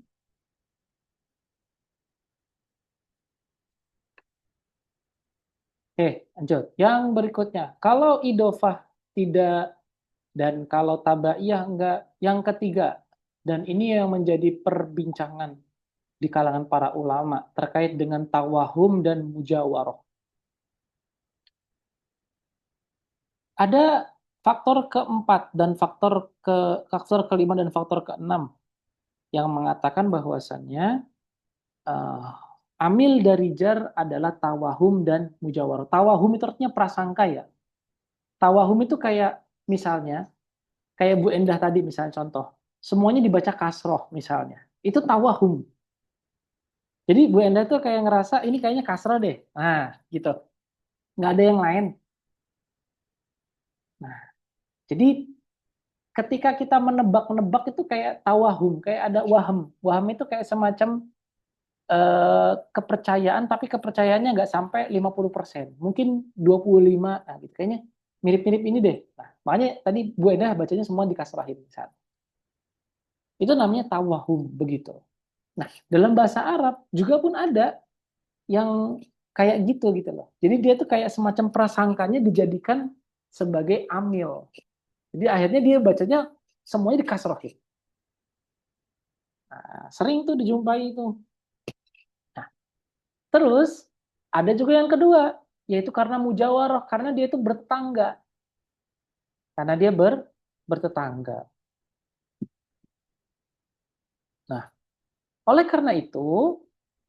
Lanjut. Yang berikutnya, kalau idofah tidak dan kalau tabaiyah enggak, yang ketiga, dan ini yang menjadi perbincangan di kalangan para ulama terkait dengan tawahum dan mujawaroh. Ada faktor keempat dan faktor kelima dan faktor keenam yang mengatakan bahwasannya amil dari jar adalah tawahum dan mujawaroh. Tawahum itu artinya prasangka ya. Tawahum itu kayak misalnya, kayak Bu Endah tadi misalnya contoh, semuanya dibaca kasroh misalnya. Itu tawahum. Jadi Bu Endah tuh kayak ngerasa ini kayaknya kasroh deh. Nah, gitu. Nggak ada yang lain. Nah, jadi ketika kita menebak-nebak itu kayak tawahum, kayak ada waham. Waham itu kayak semacam kepercayaan, tapi kepercayaannya nggak sampai 50%. Mungkin 25, nah gitu. Kayaknya mirip-mirip ini deh. Nah, makanya tadi Bu Endah bacanya semua dikasrahin. Itu namanya tawahum, begitu. Nah, dalam bahasa Arab juga pun ada yang kayak gitu loh. Jadi dia tuh kayak semacam prasangkanya dijadikan sebagai amil. Jadi akhirnya dia bacanya semuanya dikasrohin. Nah, sering tuh dijumpai itu. Nah, terus ada juga yang kedua, yaitu karena mujawarah, karena dia itu bertetangga. Karena dia bertetangga. Nah, oleh karena itu,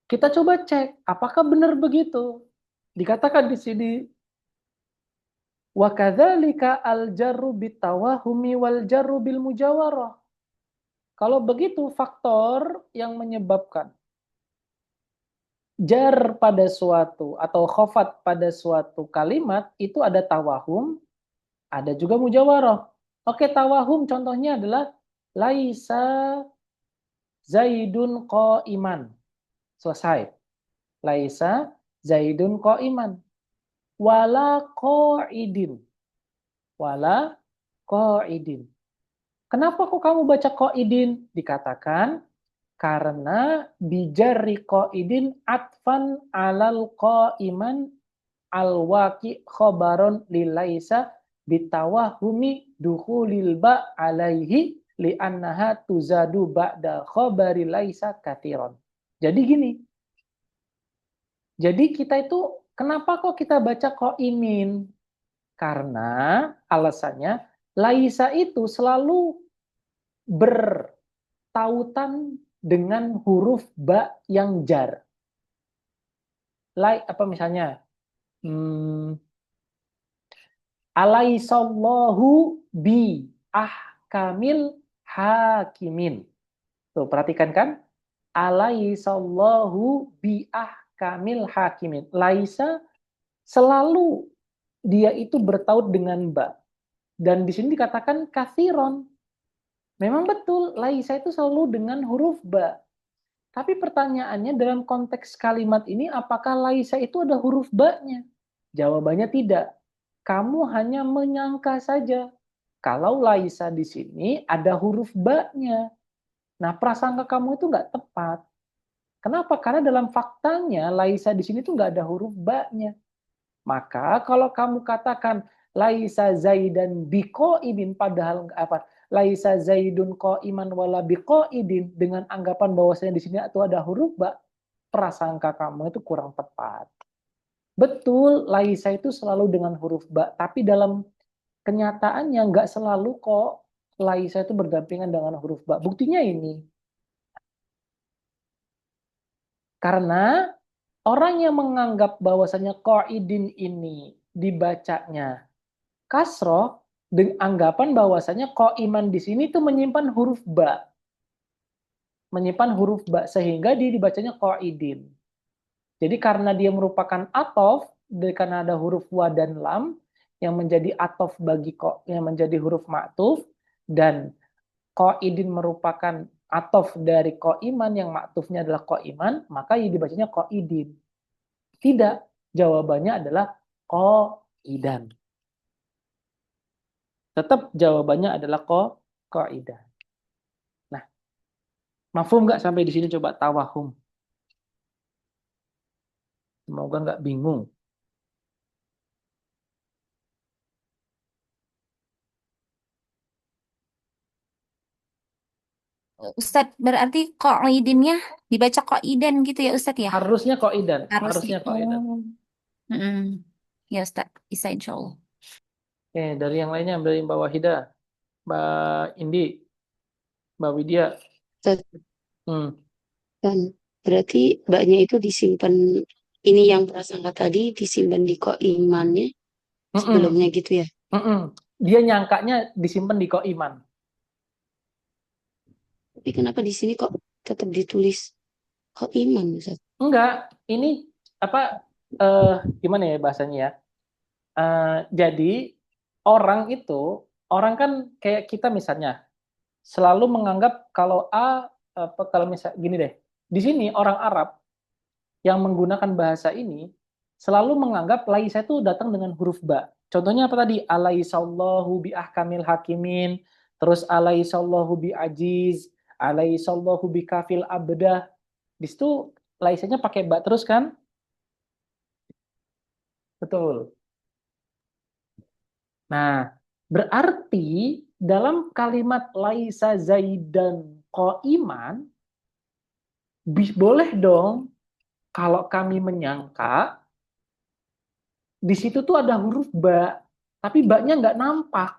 kita coba cek apakah benar begitu. Dikatakan di sini wa kadzalika al-jarru bitawahumi wal jarru bil mujawarah. Kalau begitu faktor yang menyebabkan jar pada suatu atau khofat pada suatu kalimat itu ada tawahum, ada juga mujawarah. Oke, tawahum contohnya adalah laisa zaidun qa'iman. Selesai. Laisa zaidun qa'iman. Wala qa'idin. Wala qa'idin. Kenapa kok kamu baca qa'idin? Dikatakan karena bijari qa'idin atfan alal qa'iman al-waqi khobaron lilaisa bitawahumi dukhulil ba alaihi li'annaha tuzadu ba'da khobari laisa kathiron. Jadi gini, jadi kita itu kenapa kok kita baca qa'imin? Karena alasannya laisa itu selalu bertautan dengan huruf ba yang jar. Like apa misalnya? Alaisallahu bi ahkamil hakimin. Tuh, perhatikan kan? Alaisallahu bi ahkamil hakimin. Laisa selalu dia itu bertaut dengan ba. Dan di sini dikatakan kathiron. Memang betul, laisa itu selalu dengan huruf ba. Tapi pertanyaannya dalam konteks kalimat ini, apakah laisa itu ada huruf ba-nya? Jawabannya tidak. Kamu hanya menyangka saja. Kalau laisa di sini ada huruf ba-nya. Nah, prasangka kamu itu nggak tepat. Kenapa? Karena dalam faktanya laisa di sini tuh nggak ada huruf ba-nya. Maka kalau kamu katakan laisa zaidan biqaidin padahal apa? Laisa zaidun qaiman wala biqaidin dengan anggapan bahwasanya di sini itu ada huruf ba, prasangka kamu itu kurang tepat. Betul, laisa itu selalu dengan huruf ba, tapi dalam kenyataannya nggak selalu kok laisa itu berdampingan dengan huruf ba. Buktinya ini. Karena orang yang menganggap bahwasanya qaidin ini dibacanya kasroh dengan anggapan bahwasanya qaiman di sini itu menyimpan huruf ba. Menyimpan huruf ba sehingga dia dibacanya qaidin. Jadi karena dia merupakan atof, karena ada huruf wa dan lam yang menjadi atof bagi yang menjadi huruf ma'tuf, dan qaidin merupakan atof dari qaiman yang ma'tufnya adalah qaiman, maka yang dibacanya qaidin. Tidak, jawabannya adalah qaidan. Tetap jawabannya adalah qaidah. Nah, mafhum nggak sampai di sini? Coba tawahum. Semoga nggak bingung. Ustadz, berarti qaidinnya dibaca qaidan gitu ya Ustadz ya? Harusnya koidan, Harusnya. harusnya koidan. Oh. Mm-mm. Ya Ustadz, bisa insya Allah. Oke, dari yang lainnya, dari Mbak Wahida, Mbak Indi, Mbak Widya. Ustaz, Hmm. kan berarti baknya itu disimpan, ini yang prasangka tadi disimpan di kok imannya Mm-mm. sebelumnya gitu ya. Mm-mm. Dia nyangkanya disimpan di koiman. Tapi kenapa di sini kok tetap ditulis kok iman, Ustaz? Enggak, ini apa gimana ya bahasanya ya? Jadi orang itu, orang kan kayak kita misalnya selalu menganggap kalau kalau misal gini deh, di sini orang Arab yang menggunakan bahasa ini selalu menganggap laisa itu datang dengan huruf ba. Contohnya apa tadi? Alaihissallahu bi ahkamil hakimin, terus alaihissallahu bi ajiz, alaihissallahu bi kafil abdah. Di situ laisanya pakai ba terus kan? Betul. Nah, berarti dalam kalimat laisa zaidan qa'iman boleh dong kalau kami menyangka di situ tuh ada huruf ba, tapi ba-nya nggak nampak.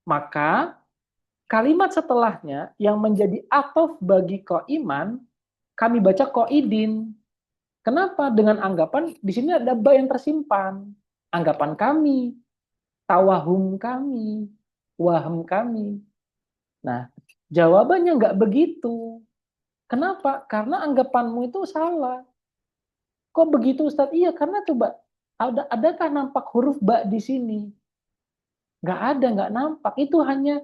Maka kalimat setelahnya yang menjadi atof bagi qa'iman kami baca qaidin. Kenapa? Dengan anggapan di sini ada ba yang tersimpan. Anggapan kami, tawahum kami, waham kami. Nah, jawabannya nggak begitu. Kenapa? Karena anggapanmu itu salah. Kok begitu Ustadz? Iya, karena coba adakah nampak huruf ba di sini? Nggak ada, nggak nampak. Itu hanya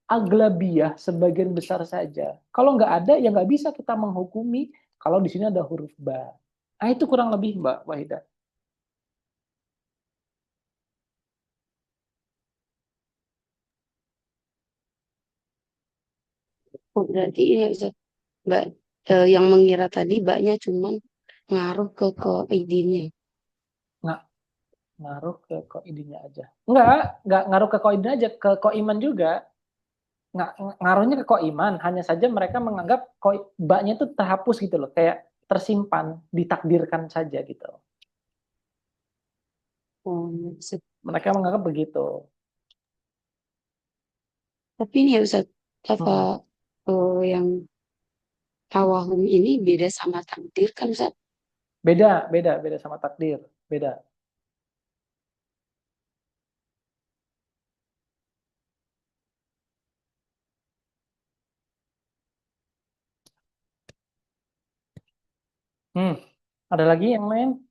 aglabiyah sebagian besar saja. Kalau nggak ada, ya nggak bisa kita menghukumi kalau di sini ada huruf ba. Nah, itu kurang lebih Mbak Wahida. Oh, berarti ini Ustaz, Mbak, yang mengira tadi baknya cuman ngaruh ke koidinnya. Nggak ngaruh ke koidinnya aja. Nggak ngaruh ke koidin aja, ke koiman juga. Nggak ngaruhnya ke koiman, hanya saja mereka menganggap baknya itu terhapus gitu loh, kayak tersimpan, ditakdirkan saja gitu. Oh, Ustaz. Mereka menganggap begitu. Tapi ini ya Ustaz, apa Hmm. yang tawahum ini beda sama takdir kan Ustaz? Beda sama takdir, beda. Hmm. Ada lagi yang lain?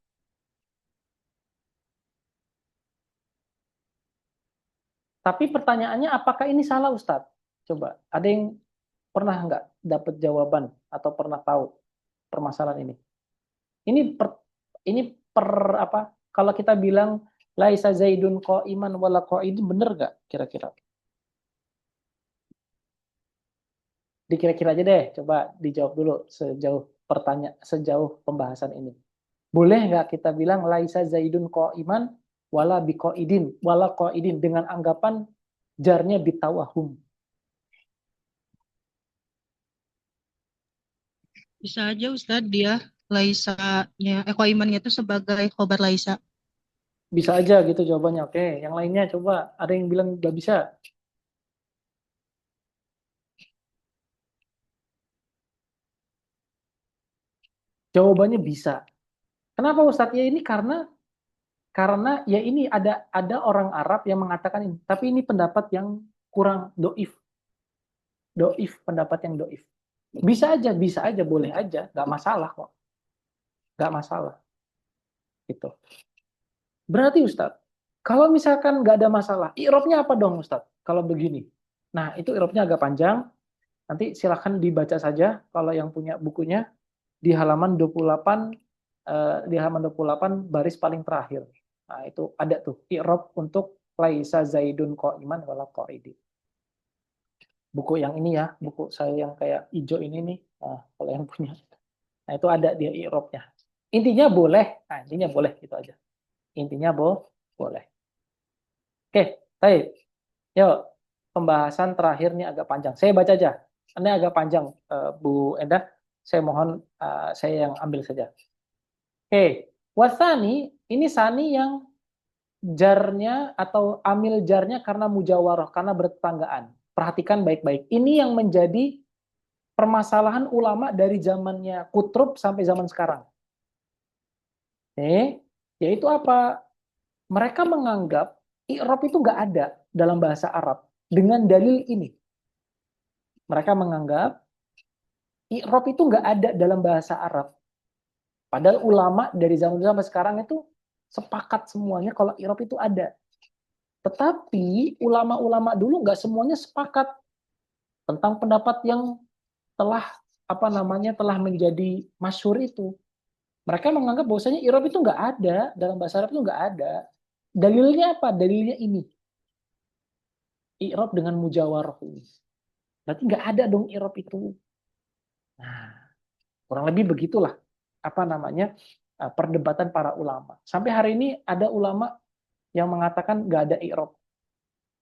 Tapi pertanyaannya apakah ini salah Ustadz? Coba, ada yang pernah nggak dapat jawaban atau pernah tahu permasalahan ini? Ini per apa? Kalau kita bilang laisa zaidun qa'iman wala qa'idun, bener nggak kira-kira? Dikira-kira aja deh, coba dijawab dulu sejauh pembahasan ini. Boleh nggak kita bilang laisa zaidun qa'iman wala biqa'idin, wala qa'idin dengan anggapan jarnya bitawahum? Bisa aja Ustadz dia Laisanya, Imannya itu sebagai khobar Laisa. Bisa aja gitu jawabannya. Oke, yang lainnya coba. Ada yang bilang nggak bisa. Jawabannya bisa. Kenapa Ustadz? Ya ini karena ya ini ada orang Arab yang mengatakan ini. Tapi ini pendapat yang kurang doif. Doif, pendapat yang doif. Bisa aja, boleh aja. Nggak masalah kok. Nggak masalah. Gitu. Berarti Ustadz, kalau misalkan nggak ada masalah, i'rabnya apa dong Ustadz? Kalau begini. Nah, itu i'rabnya agak panjang. Nanti silahkan dibaca saja kalau yang punya bukunya di halaman 28 di halaman 28 baris paling terakhir. Nah, itu ada tuh i'rab untuk laisa zaidun qa'iman wala qa'idi. Buku yang ini ya, buku saya yang kayak hijau ini nih. Nah, kalau yang punya. Nah, itu ada dia i'rabnya. Intinya boleh. Nah, intinya boleh gitu aja. Intinya boleh. Oke, baik. Yuk, pembahasan terakhir nih agak panjang. Saya baca aja. Ini agak panjang, Bu Endah. Saya mohon saya yang ambil saja. Oke, wasani ini sani yang jarnya atau amil jarnya karena mujawarah, karena bertetanggaan. Perhatikan baik-baik. Ini yang menjadi permasalahan ulama dari zamannya Kutrub sampai zaman sekarang. Yaitu apa? Mereka menganggap i'rab itu nggak ada dalam bahasa Arab dengan dalil ini. Mereka menganggap i'rab itu nggak ada dalam bahasa Arab. Padahal ulama dari zaman dulu sampai sekarang itu sepakat semuanya kalau i'rab itu ada. Tetapi ulama-ulama dulu nggak semuanya sepakat tentang pendapat yang telah telah menjadi masyhur itu. Mereka menganggap bahwasanya i'rab itu nggak ada dalam bahasa Arab itu nggak ada. Dalilnya apa? Dalilnya ini. I'rab dengan mujawarah ini. Berarti nggak ada dong i'rab itu. Nah, kurang lebih begitulah perdebatan para ulama. Sampai hari ini ada ulama yang mengatakan nggak ada i'rab.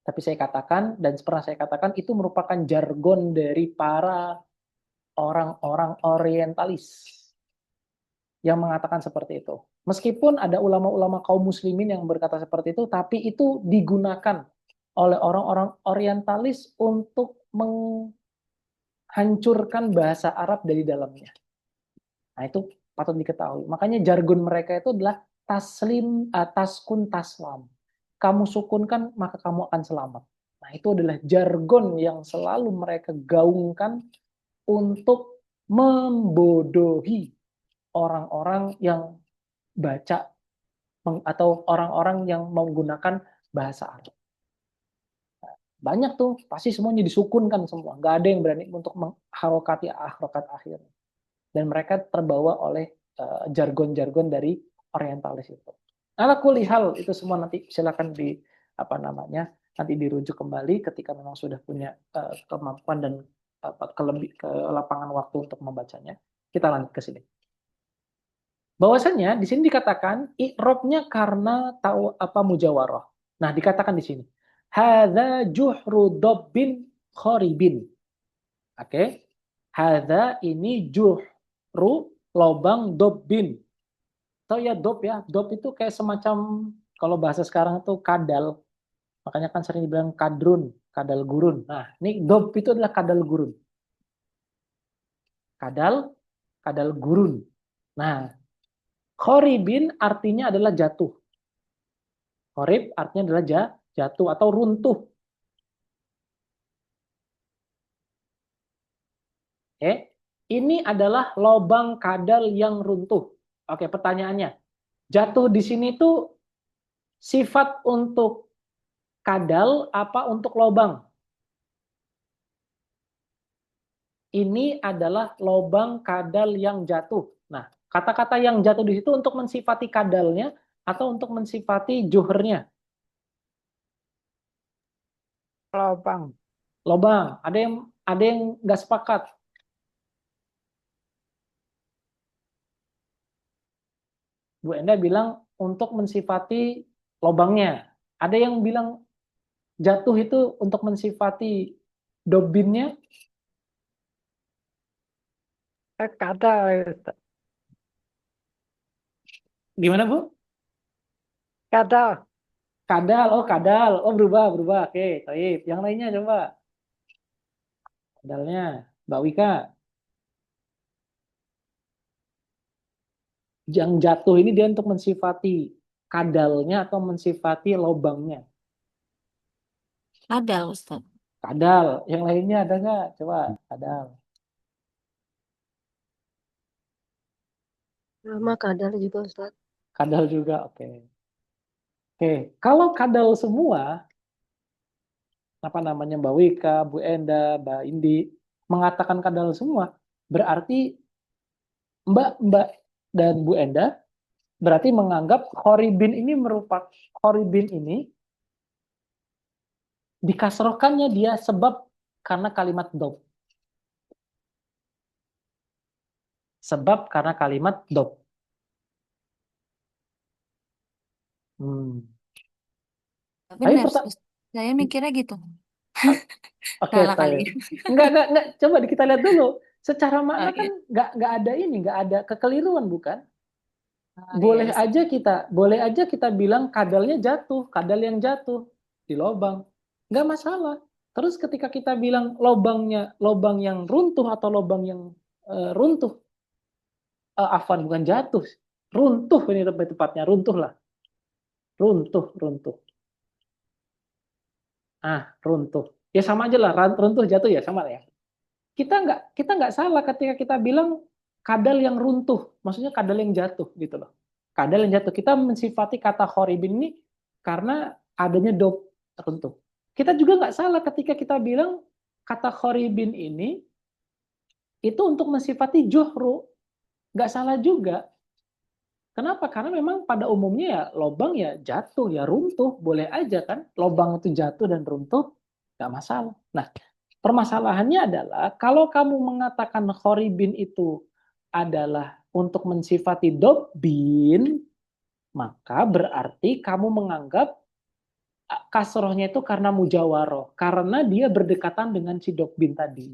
Tapi saya katakan dan pernah saya katakan itu merupakan jargon dari para orang-orang orientalis yang mengatakan seperti itu. Meskipun ada ulama-ulama kaum muslimin yang berkata seperti itu, tapi itu digunakan oleh orang-orang orientalis untuk menghancurkan bahasa Arab dari dalamnya. Nah, itu patut diketahui. Makanya jargon mereka itu adalah taskun taslam. Kamu sukunkan, maka kamu akan selamat. Nah, itu adalah jargon yang selalu mereka gaungkan untuk membodohi orang-orang yang baca atau orang-orang yang menggunakan bahasa Arab. Banyak tuh, pasti semuanya disukunkan semua. Nggak ada yang berani untuk mengharokati harokat akhir. Dan mereka terbawa oleh jargon-jargon dari orientalis itu. Ala kulihal itu semua nanti silakan nanti dirujuk kembali ketika memang sudah punya kemampuan dan kelapangan waktu untuk membacanya. Kita lanjut ke sini. Bahwasanya di sini dikatakan i'rabnya karena tahu mujawarah. Nah, dikatakan di sini hadza juhru dabbin kharibin. Oke. Hadza ini juhru lobang dabbin. Tahu ya dob ya? Dob itu kayak semacam kalau bahasa sekarang itu kadal. Makanya kan sering dibilang kadrun, kadal gurun. Nah, ini dob itu adalah kadal gurun. Kadal gurun. Nah, kharibin artinya adalah jatuh. Kharib artinya adalah jatuh atau runtuh. Ini adalah lobang kadal yang runtuh. Oke, pertanyaannya. Jatuh di sini tuh sifat untuk kadal apa untuk lobang? Ini adalah lobang kadal yang jatuh. Nah, kata-kata yang jatuh di situ untuk mensifati kadalnya atau untuk mensifati juhurnya? Lobang. Lobang. Ada yang nggak sepakat? Bu Enda bilang untuk mensifati lobangnya. Ada yang bilang jatuh itu untuk mensifati dobinnya. Kadal. Gimana, Bu? Kadal. Kadal. Oh, berubah. Oke, baik. Yang lainnya coba. Kadalnya, Mbak Wika. Yang jatuh ini dia untuk mensifati kadalnya atau mensifati lobangnya? Kadal, Ustaz. Kadal. Yang lainnya ada nggak? Coba, kadal. Sama kadal juga, Ustaz. Kadal juga, oke. Oke, kalau kadal semua, Mbak Wika, Bu Enda, Mbak Indi, mengatakan kadal semua, berarti Mbak dan Bu Enda berarti menganggap khoribin ini dikasrohkannya dia sebab karena kalimat dob. Sebab karena kalimat dob. Benar, Tapi saya mikirnya gitu. Oke, Salah kali Taib. ya. Enggak. Coba kita lihat dulu. Secara makna Oke. kan enggak ada ini, enggak ada kekeliruan, bukan? Oh, iya Ustaz. Boleh aja kita bilang kadalnya jatuh, kadal yang jatuh di lobang. Enggak masalah. Terus ketika kita bilang lobang yang runtuh atau lobang yang runtuh, afwan bukan jatuh, runtuh ini lebih tepatnya, runtuh lah. Runtuh. Runtuh. Ya sama aja lah, runtuh jatuh ya sama lah ya. Kita nggak salah ketika kita bilang kadal yang runtuh, maksudnya kadal yang jatuh gitu loh. Kadal yang jatuh, kita mensifati kata khoribin ini karena adanya dob runtuh. Kita juga nggak salah ketika kita bilang kata khoribin ini itu untuk mensifati juhru, nggak salah juga. Kenapa? Karena memang pada umumnya ya lobang ya jatuh, ya runtuh, boleh aja kan. Lobang itu jatuh dan runtuh, nggak masalah. Nah, permasalahannya adalah kalau kamu mengatakan khoribin itu adalah untuk mensifati dobbin, maka berarti kamu menganggap kasrohnya itu karena mujawaroh, karena dia berdekatan dengan si dobbin tadi.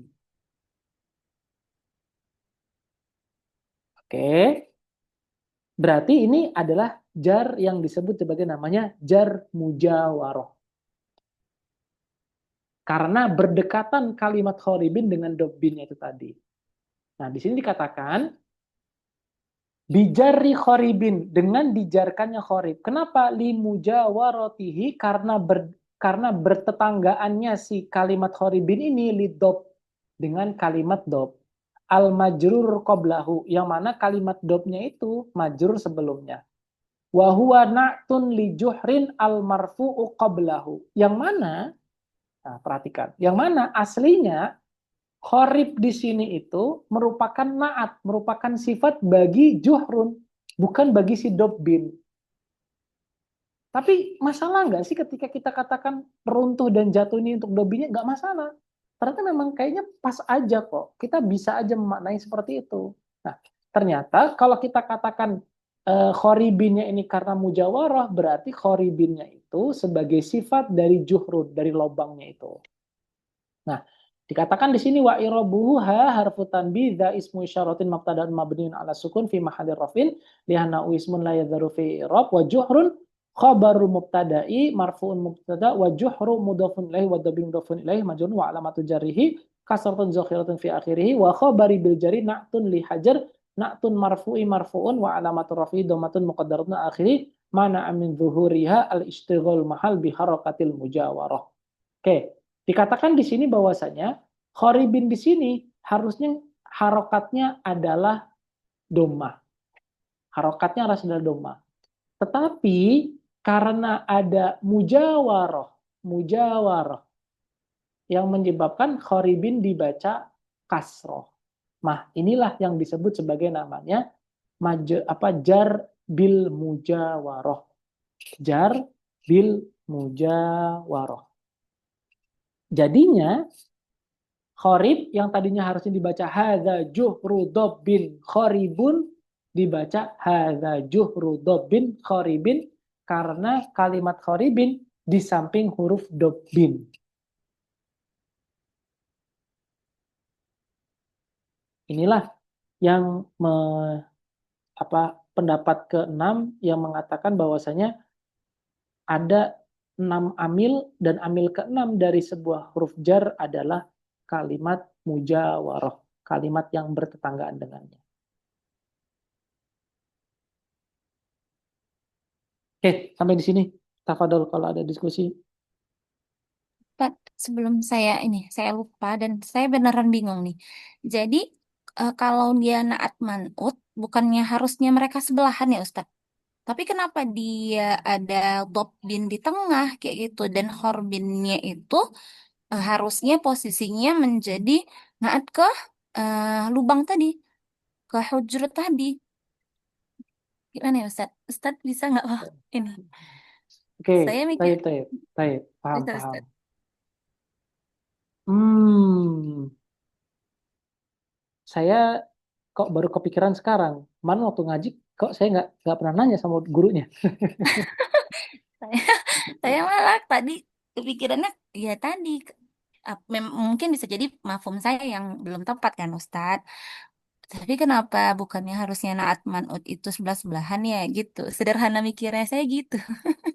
Oke, berarti ini adalah jar yang disebut sebagai namanya jar mujawaroh. Karena berdekatan kalimat khoribin dengan dobbinnya itu tadi. Nah, di sini dikatakan bijari khoribin, dengan dijarkannya khorib. Kenapa? Limujawarotihi, karena bertetanggaannya si kalimat khoribin ini lidob, dengan kalimat dob. Al majrur qoblahu, yang mana kalimat dobnya itu majrur sebelumnya. Wa huwa na'tun li juhrin al marfu'u qablahu. Yang mana, nah perhatikan, yang mana aslinya khorib di sini itu merupakan na'at, merupakan sifat bagi juhrun, bukan bagi si dobbin. Tapi masalah nggak sih ketika kita katakan runtuh dan jatuh ini untuk dobbinnya? Nggak masalah. Ternyata memang kayaknya pas aja kok. Kita bisa aja memaknai seperti itu. Nah, ternyata kalau kita katakan khoribinnya ini karena mujawarah, berarti khoribinnya itu sebagai sifat dari juhrun, dari lobangnya itu. Nah, dikatakan di sini wa irabuhu harfu tanbih dza ismu isyaratin mubtada'un mabniun ala sukun fi mahalli rafin lianna ismun la yadharu fi i'rab wa juhrun khabaru mubtada'i marfu'un mubtada wa juhru mudhafun ilaihi wa dhabir mudhafun ilaihi majrun wa alamatu jarrihi kasratun zakhiratun fi akhirih wa khabari bil jari na'tun li hajar na'tun marfu'un wa alamatu rafi'i dhammatun muqaddaratun akhirih mana min zuhuriha al istighal mahal bi harakatil mujawarah. Oke. Dikatakan di sini bahwasanya khoribin di sini harusnya harokatnya adalah domah. Harokatnya harus adalah domah. Tetapi karena ada mujawaroh yang menyebabkan khoribin dibaca kasroh. Nah, inilah yang disebut sebagai namanya jar bil mujawaroh. Jar bil mujawaroh. Jadinya khorib yang tadinya harusnya dibaca hadza juhru dobbin khoribun dibaca hadza juhru dobbin khoribin karena kalimat khoribin di samping huruf dobbin. Inilah yang pendapat ke-6 yang mengatakan bahwasanya ada 6 amil dan amil ke-6 dari sebuah huruf jar adalah kalimat mujawarah, kalimat yang bertetanggaan dengannya. Oke, sampai di sini. Tafadhol kalau ada diskusi. Pak, sebelum saya lupa dan saya beneran bingung nih. Jadi kalau dia naat man'ut, bukannya harusnya mereka sebelahan ya Ustadz? Tapi kenapa dia ada dobbin di tengah kayak gitu dan khorbinnya itu harusnya posisinya menjadi naat ke lubang tadi, ke hujur tadi. Gimana ya Ustadz? Ustadz bisa nggak ini? Oke, Saya mikir taib. Paham. Ustadz. Saya kok baru kepikiran sekarang. Kemarin waktu ngaji, kok saya nggak pernah nanya sama gurunya. Saya malah tadi kepikirannya ya tadi mungkin bisa jadi mafhum saya yang belum tepat kan Ustadz. Tapi kenapa bukannya harusnya naat manut itu sebelah-sebelahan ya gitu. Sederhana mikirnya saya gitu.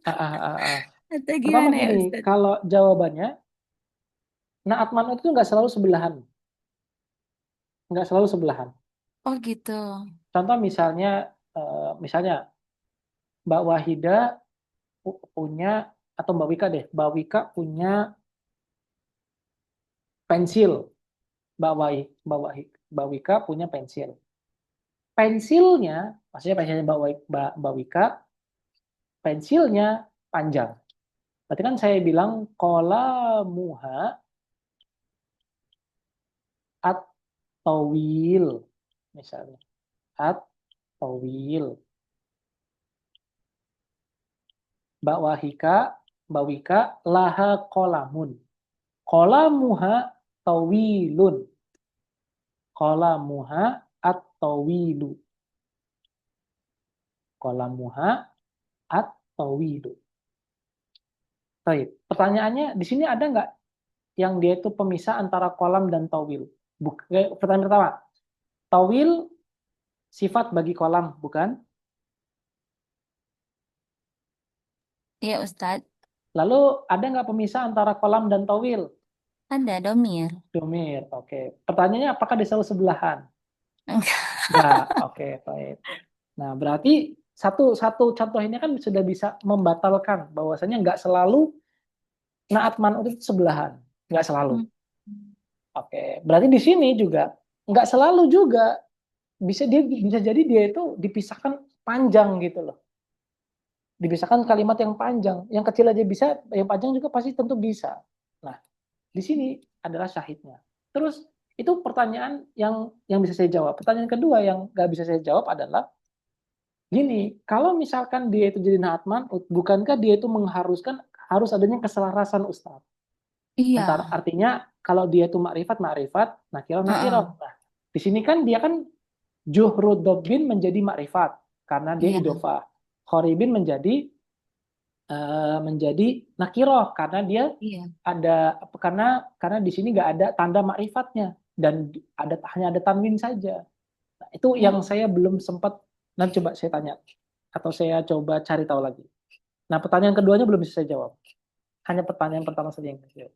Ah, ah, ah, ah. Atau Pertama gimana ya gini, Ustadz? kalau jawabannya, naat manut itu nggak selalu sebelahan. Nggak selalu sebelahan. Oh gitu. Contoh misalnya Mbak Wahida punya, atau Mbak Wika deh, Mbak Wika punya pensil, Mbak Wika punya pensil. Pensilnya, maksudnya pensilnya Mbak Wika, pensilnya panjang. Berarti kan saya bilang qalamuha at-tawil, misalnya. At-tawil. Mbak Wika laha qalamun. Qalamuha tawilun. Qalamuha at-tawilu. Qalamuha at-tawilu. Baik. Pertanyaannya, di sini ada nggak yang dia itu pemisah antara kolam dan tawil? Pertanyaan pertama, tawil sifat bagi kolam, bukan? Iya Ustadz. Lalu ada nggak pemisah antara kolam dan tawil? Ada domir. Domir, oke. Pertanyaannya, apakah dia selalu sebelahan? Enggak. Enggak, oke, baik. Nah, berarti satu contoh ini kan sudah bisa membatalkan bahwasanya nggak selalu naat manut itu sebelahan, nggak selalu. Oke, berarti di sini juga nggak selalu juga bisa jadi dia itu dipisahkan panjang gitu loh. Dipisahkan kalimat yang panjang, yang kecil aja bisa, yang panjang juga pasti tentu bisa. Nah, di sini adalah syahidnya. Terus itu pertanyaan yang bisa saya jawab. Pertanyaan kedua yang nggak bisa saya jawab adalah gini, kalau misalkan dia itu jadi naat manut, bukankah dia itu mengharuskan harus adanya keselarasan Ustaz? Iya. Artinya kalau dia itu makrifat, nakirah. Nah, di sini kan dia kan juhrudobin menjadi makrifat karena dia Iya. idofah. Khoribin menjadi nakiroh karena dia Iya. ada karena di sini nggak ada tanda makrifatnya dan hanya ada tanwin saja. Nah, itu yang saya belum sempat. Nanti coba saya tanya atau saya coba cari tahu lagi. Nah, pertanyaan keduanya belum bisa saya jawab. Hanya pertanyaan pertama saja yang bisa.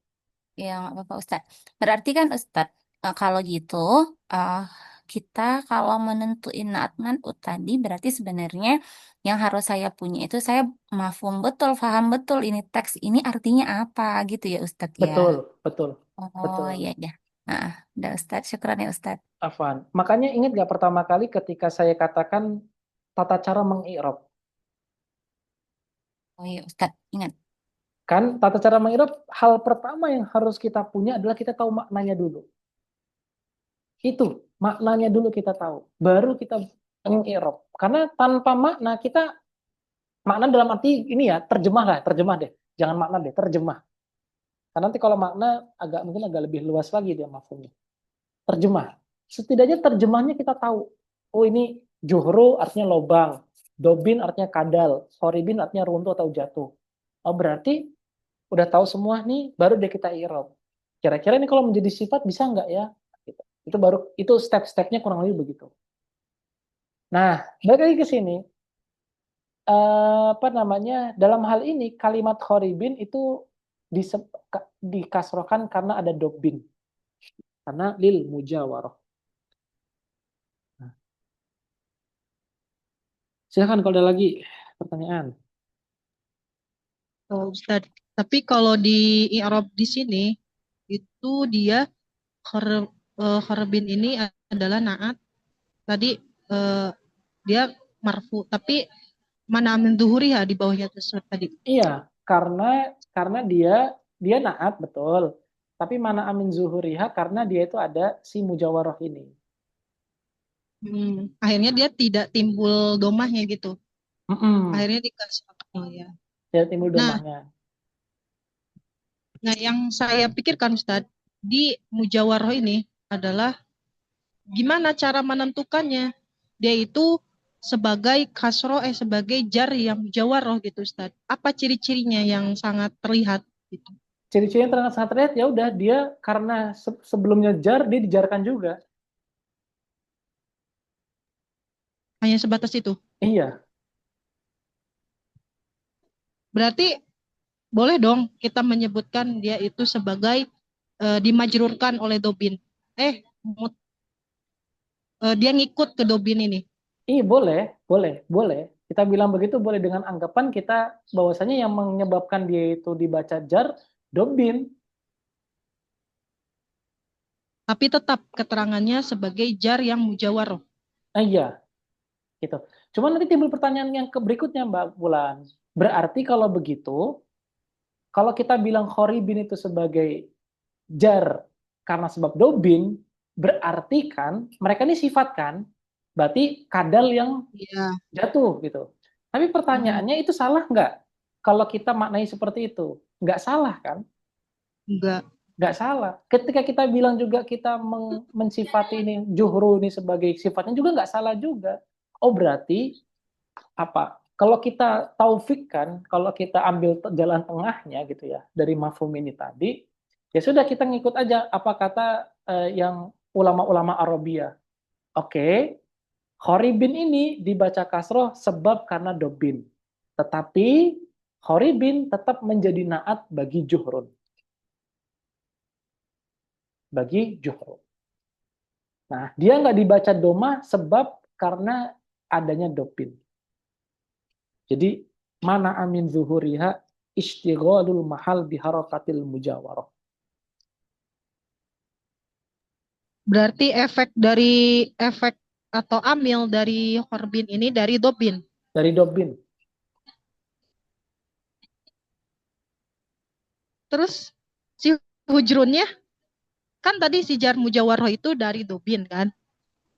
Ya, nggak apa-apa Ustadz. Berarti kan Ustadz, kalau gitu, eh, kita kalau menentuin naat manut tadi, berarti sebenarnya yang harus saya punya itu saya mafhum betul, paham betul ini teks ini artinya apa gitu ya Ustadz ya. Betul. Oh iya ya. Nah, udah Ustadz, syukran ya Ustadz. Afwan. Makanya ingat nggak pertama kali ketika saya katakan tata cara mengi'rab? Oh iya Ustadz, ingat. Kan tata cara mengi'rab, hal pertama yang harus kita punya adalah kita tahu maknanya dulu. Itu, maknanya dulu kita tahu. Baru kita mengi'rab. Karena tanpa makna makna dalam arti ini ya, terjemah deh. Jangan makna deh, terjemah. Karena nanti kalau makna mungkin agak lebih luas lagi dia mafhumnya. Terjemah. Setidaknya terjemahnya kita tahu. Oh ini juhru artinya lobang. Dobin artinya kadal. Soribin artinya runtuh atau jatuh. Oh berarti udah tahu semua nih, baru deh kita i'rab. Kira-kira ini kalau menjadi sifat bisa nggak ya? Itu step-stepnya kurang lebih begitu. Nah, balik lagi ke sini. Dalam hal ini kalimat khoribin itu dikasrohkan karena ada dobin. Karena lil mujawarah. Nah. Silakan kalau ada lagi pertanyaan. Oh, Ustaz. Tapi kalau di i'rab di sini itu dia kharbin ini adalah naat. Tadi dia marfu, tapi mana amin zuhuri ya di bawahnya tersebut tadi. Iya, karena dia naat betul. Tapi mana amin zuhuriha karena dia itu ada si mujawarah ini. Akhirnya dia tidak timbul domahnya gitu. Akhirnya dikasih ya. Tidak timbul domahnya. Nah, yang saya pikirkan Ustadz, di mujawarah ini adalah gimana cara menentukannya. Dia itu sebagai kasro sebagai jar yang mujawarah gitu Ustadz. Apa ciri-cirinya yang sangat terlihat gitu? Ciri-ciri yang sangat terlihat ya udah dia karena sebelumnya jar dia dijarkan juga. Hanya sebatas itu. Iya, Berarti boleh dong kita menyebutkan dia itu sebagai dimajrurkan oleh Dobin. Dia ngikut ke Dobin ini. boleh. Kita bilang begitu boleh dengan anggapan kita bahwasanya yang menyebabkan dia itu dibaca jar dobin. Tapi tetap keterangannya sebagai jar yang mujawaroh. Iya, gitu. Cuma nanti timbul pertanyaan yang berikutnya Mbak Bulan. Berarti kalau begitu, kalau kita bilang khoribin itu sebagai jar karena sebab dobin, berarti kan mereka ini sifat kan, berarti kadal yang Iya. jatuh gitu. Tapi pertanyaannya itu salah nggak? Kalau kita maknai seperti itu, nggak salah kan? Enggak. Nggak salah. Ketika kita bilang juga kita mensifati ini juhru ini sebagai sifatnya juga nggak salah juga. Oh berarti apa? Kalau kita taufikkan, kalau kita ambil jalan tengahnya gitu ya dari mafhum ini tadi, ya sudah kita ngikut aja apa kata yang ulama-ulama Arabia. Oke, khoribin ini dibaca kasroh sebab karena dobin. Tetapi khoribin tetap menjadi naat bagi juhrun. Bagi juhrun. Nah, dia nggak dibaca doma sebab karena adanya dobin. Jadi, mana amin zuhuriha istighalul mahal biharakatil mujawarah. Berarti efek atau amil dari khorbin ini dari dobin. Dari dobin. Terus si hujrunnya kan tadi si jar mujawaroh itu dari dobin kan?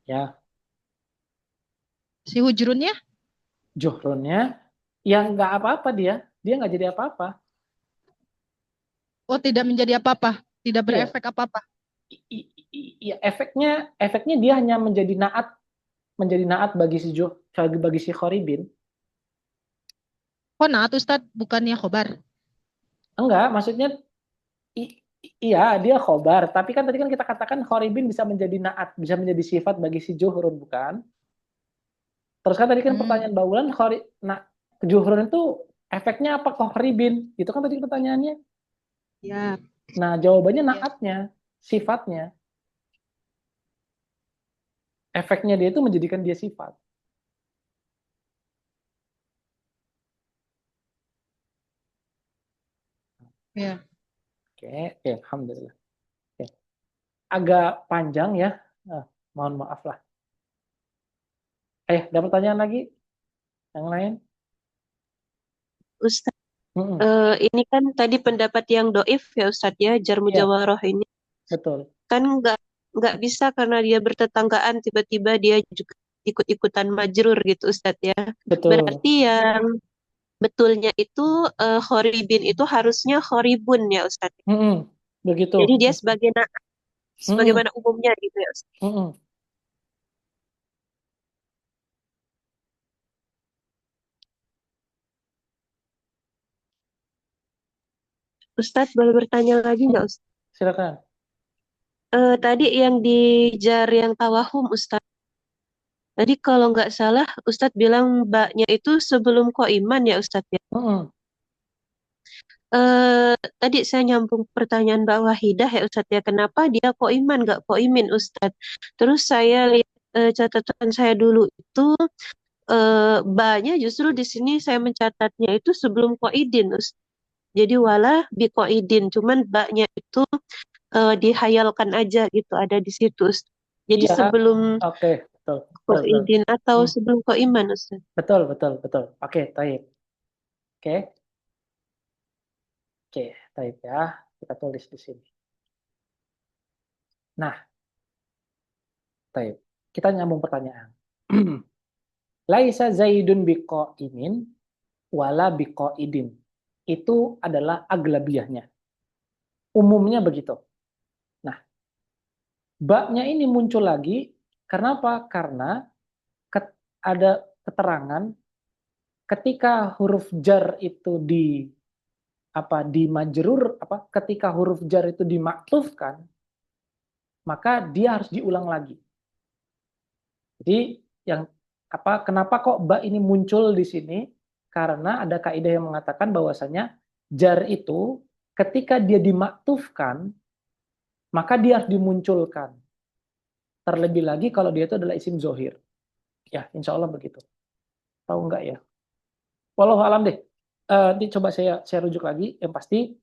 Ya, Si hujrunnya juhrunnya yang nggak apa-apa dia nggak jadi apa-apa. tidak menjadi apa-apa, tidak Iya. berefek apa-apa. Ya, efeknya dia hanya menjadi naat bagi si khoribin. Oh, naat Ustadz bukannya khobar. Enggak, maksudnya iya dia khobar, tapi kan tadi kan kita katakan khoribin bisa menjadi naat, bisa menjadi sifat bagi si juhrun, bukan? Terus kan tadi kan pertanyaan Baulan, juhrun itu efeknya apa khoribin? Itu kan tadi pertanyaannya. Ya. Nah, jawabannya naatnya, sifatnya. Efeknya dia itu menjadikan dia sifat. Ya. Oke, alhamdulillah. Oke. Agak panjang ya, mohon maaf lah. Ada pertanyaan lagi? Yang lain? Ustaz, ini kan tadi pendapat yang doif ya Ustadz ya, jar mujawaroh ini. Betul. Kan nggak bisa karena dia bertetanggaan tiba-tiba dia juga ikut-ikutan majrur gitu Ustadz ya. Betul. Berarti yang betulnya itu khoribin itu harusnya khoribun ya Ustadz. Begitu. Jadi dia sebagaimana umumnya gitu ya Ustadz. Ustadz boleh bertanya lagi nggak Ustadz? Silakan. Tadi yang di jar yang tawahum Ustadz. Tadi kalau nggak salah Ustadz bilang baknya itu sebelum koiman ya Ustadz ya. Tadi saya nyambung pertanyaan Mbak Wahidah ya Ustadz ya. Kenapa dia koiman nggak koimin Ustadz? Terus saya lihat catatan saya dulu itu baknya justru di sini saya mencatatnya itu sebelum koidin Ustadz. Jadi wala bi koidin. Cuman baknya itu dihayalkan aja gitu ada di situ. Jadi sebelum betul. koidin atau sebelum koiman Ustaz. Betul. Oke, taib. Oke, taib ya. Kita tulis di sini. Nah, taib. Kita nyambung pertanyaan. Laisa Zaidun biqaimin wala biqaidin. Itu adalah aglabiyahnya. Umumnya begitu. Nah, baknya ini muncul lagi karena apa? Karena ada keterangan ketika huruf jar itu di majrur ketika huruf jar itu dimaktufkan, maka dia harus diulang lagi. Jadi kenapa kok ba ini muncul di sini? Karena ada kaidah yang mengatakan bahwasanya jar itu ketika dia dimaktufkan, maka dia harus dimunculkan. Terlebih lagi kalau dia itu adalah isim zohir. Ya, insya Allah begitu. Tahu enggak ya? Wallahu alam deh. Nanti coba saya rujuk lagi. Yang pasti,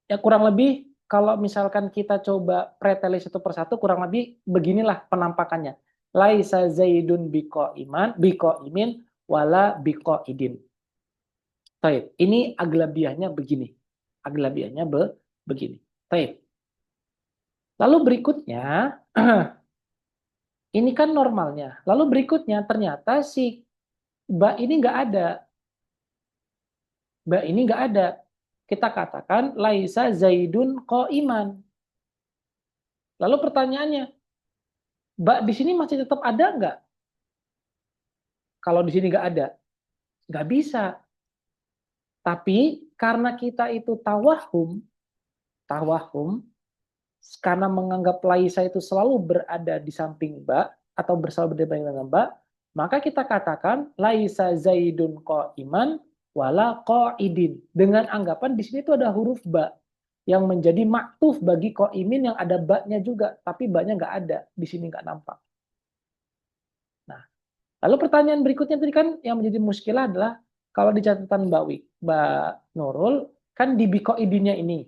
ya kurang lebih kalau misalkan kita coba pretelis satu persatu, kurang lebih beginilah penampakannya. Laisa zaidun imin wala idin. Taib. Ini aglabiahnya begini. Aglabiahnya begini. Taib. Lalu berikutnya, ini kan normalnya. Lalu berikutnya ternyata si ba ini nggak ada. Ba ini nggak ada. Kita katakan laisa zaidun qa'iman. Lalu pertanyaannya, ba di sini masih tetap ada nggak? Kalau di sini nggak ada, nggak bisa. Tapi karena kita itu tawahum, karena menganggap laisa itu selalu berada di samping ba atau berselalu berdepan dengan ba, maka kita katakan laisa zaidun qa'iman wala qa'idin, dengan anggapan di sini itu ada huruf ba yang menjadi maktuf bagi qa'imin yang ada ba-nya juga, tapi ba-nya nggak ada, di sini nggak nampak. Nah, lalu pertanyaan berikutnya tadi kan yang menjadi muskilah adalah kalau di catatan Mbak Nurul kan di biqa'idinnya ini.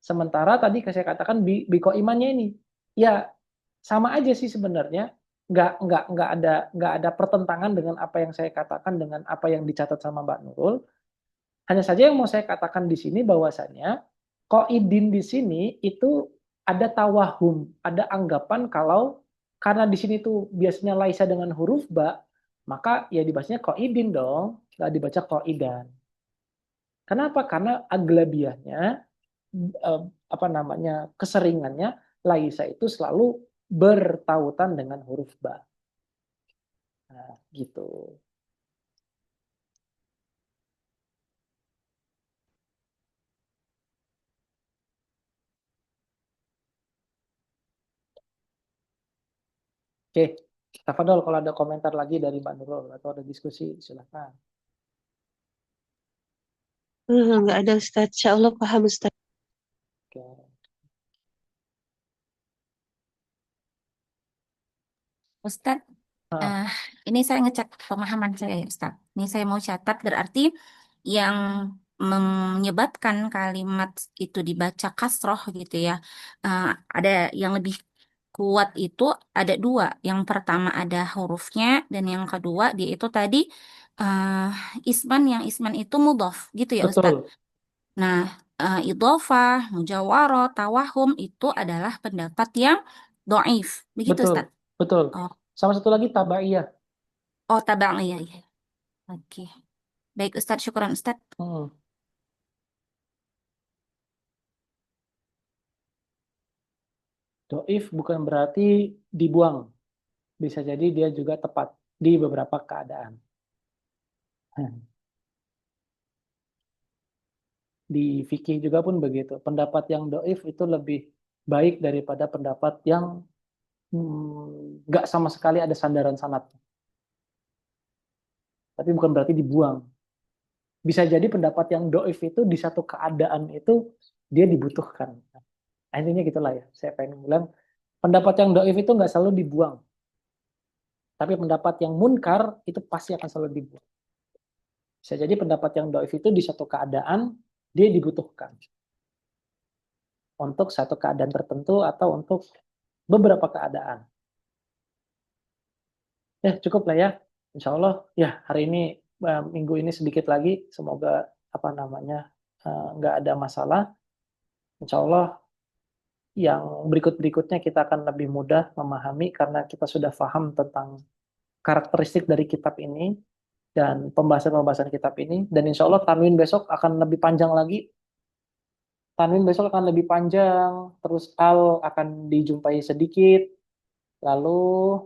Sementara tadi saya katakan biko imannya ini, ya sama aja sih sebenarnya, nggak ada pertentangan dengan apa yang saya katakan dengan apa yang dicatat sama Mbak Nurul. Hanya saja yang mau saya katakan di sini bahwasannya qaidin di sini itu ada tawahum, ada anggapan kalau karena di sini tuh biasanya laisa dengan huruf ba, maka ya dibacanya qaidin dong, nggak dibaca qaidan. Kenapa? Karena aglabiahnya keseringannya laisa itu selalu bertautan dengan huruf ba. Nah, gitu. Oke, Tafadol kalau ada komentar lagi dari Mbak Nurul atau ada diskusi silakan. Nggak ada Ustaz. Insya Allah paham Ustaz. Oke. Ustadz, ini saya ngecek pemahaman saya ya Ustadz. Ini saya mau catat berarti yang menyebabkan kalimat itu dibaca kasroh gitu ya. Ada yang lebih kuat itu ada dua. Yang pertama ada hurufnya dan yang kedua dia itu tadi yang isman itu mudhof gitu ya Ustadz. Betul, Nah, idhofah, mujawarah, tawahum itu adalah pendapat yang doif. Begitu betul, Ustadz. betul. Oh, Sama satu lagi tabaiyah. tabang iya iya. Oke. Baik Ustadz, syukuran Ustadz. Doif bukan berarti dibuang. Bisa jadi dia juga tepat di beberapa keadaan. Di fikih juga pun begitu. Pendapat yang doif itu lebih baik daripada pendapat yang nggak sama sekali ada sandaran sanad. Tapi bukan berarti dibuang. Bisa jadi pendapat yang doif itu di satu keadaan itu dia dibutuhkan. Nah, intinya gitulah ya. Saya pengen bilang pendapat yang doif itu nggak selalu dibuang. Tapi pendapat yang munkar itu pasti akan selalu dibuang. Bisa jadi pendapat yang doif itu di satu keadaan dia dibutuhkan. Untuk satu keadaan tertentu atau untuk beberapa keadaan. Ya cukup lah ya. Insya Allah ya hari ini minggu ini sedikit lagi. Semoga nggak ada masalah. Insya Allah yang berikut-berikutnya kita akan lebih mudah memahami karena kita sudah paham tentang karakteristik dari kitab ini dan pembahasan-pembahasan kitab ini. Dan insya Allah tanwin besok akan lebih panjang lagi. Tanwin besok akan lebih panjang, terus al akan dijumpai sedikit, lalu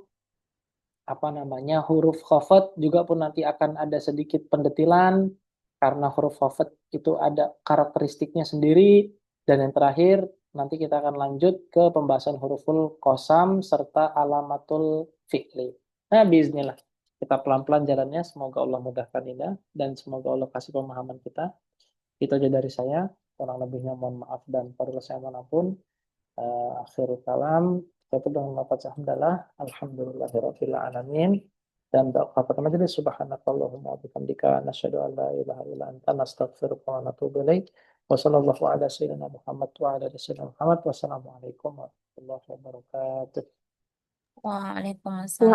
huruf khafat juga pun nanti akan ada sedikit pendetilan, karena huruf khafat itu ada karakteristiknya sendiri. Dan yang terakhir, nanti kita akan lanjut ke pembahasan huruful qasam serta alamatul fi'li. Nah, bismillah. Kita pelan-pelan jalannya, semoga Allah mudahkan kita dan semoga Allah kasih pemahaman kita. Itu aja dari saya, kurang lebihnya mohon maaf dan perlu saya manapun. Akhirul kalam, kita dengan lafaz hamdalah, alhamdulillahirabbil alamin. Dan kata majelis subhanakallahumma wa bihamdika nasyhadu an la ilaha illa anta nastaghfiruka wa natubu ilaik. Wa sallallahu ala sayyidina Muhammad wa ala ali sayyidina Muhammad. Wassalamualaikum warahmatullahi wabarakatuh. Waalaikumsalam.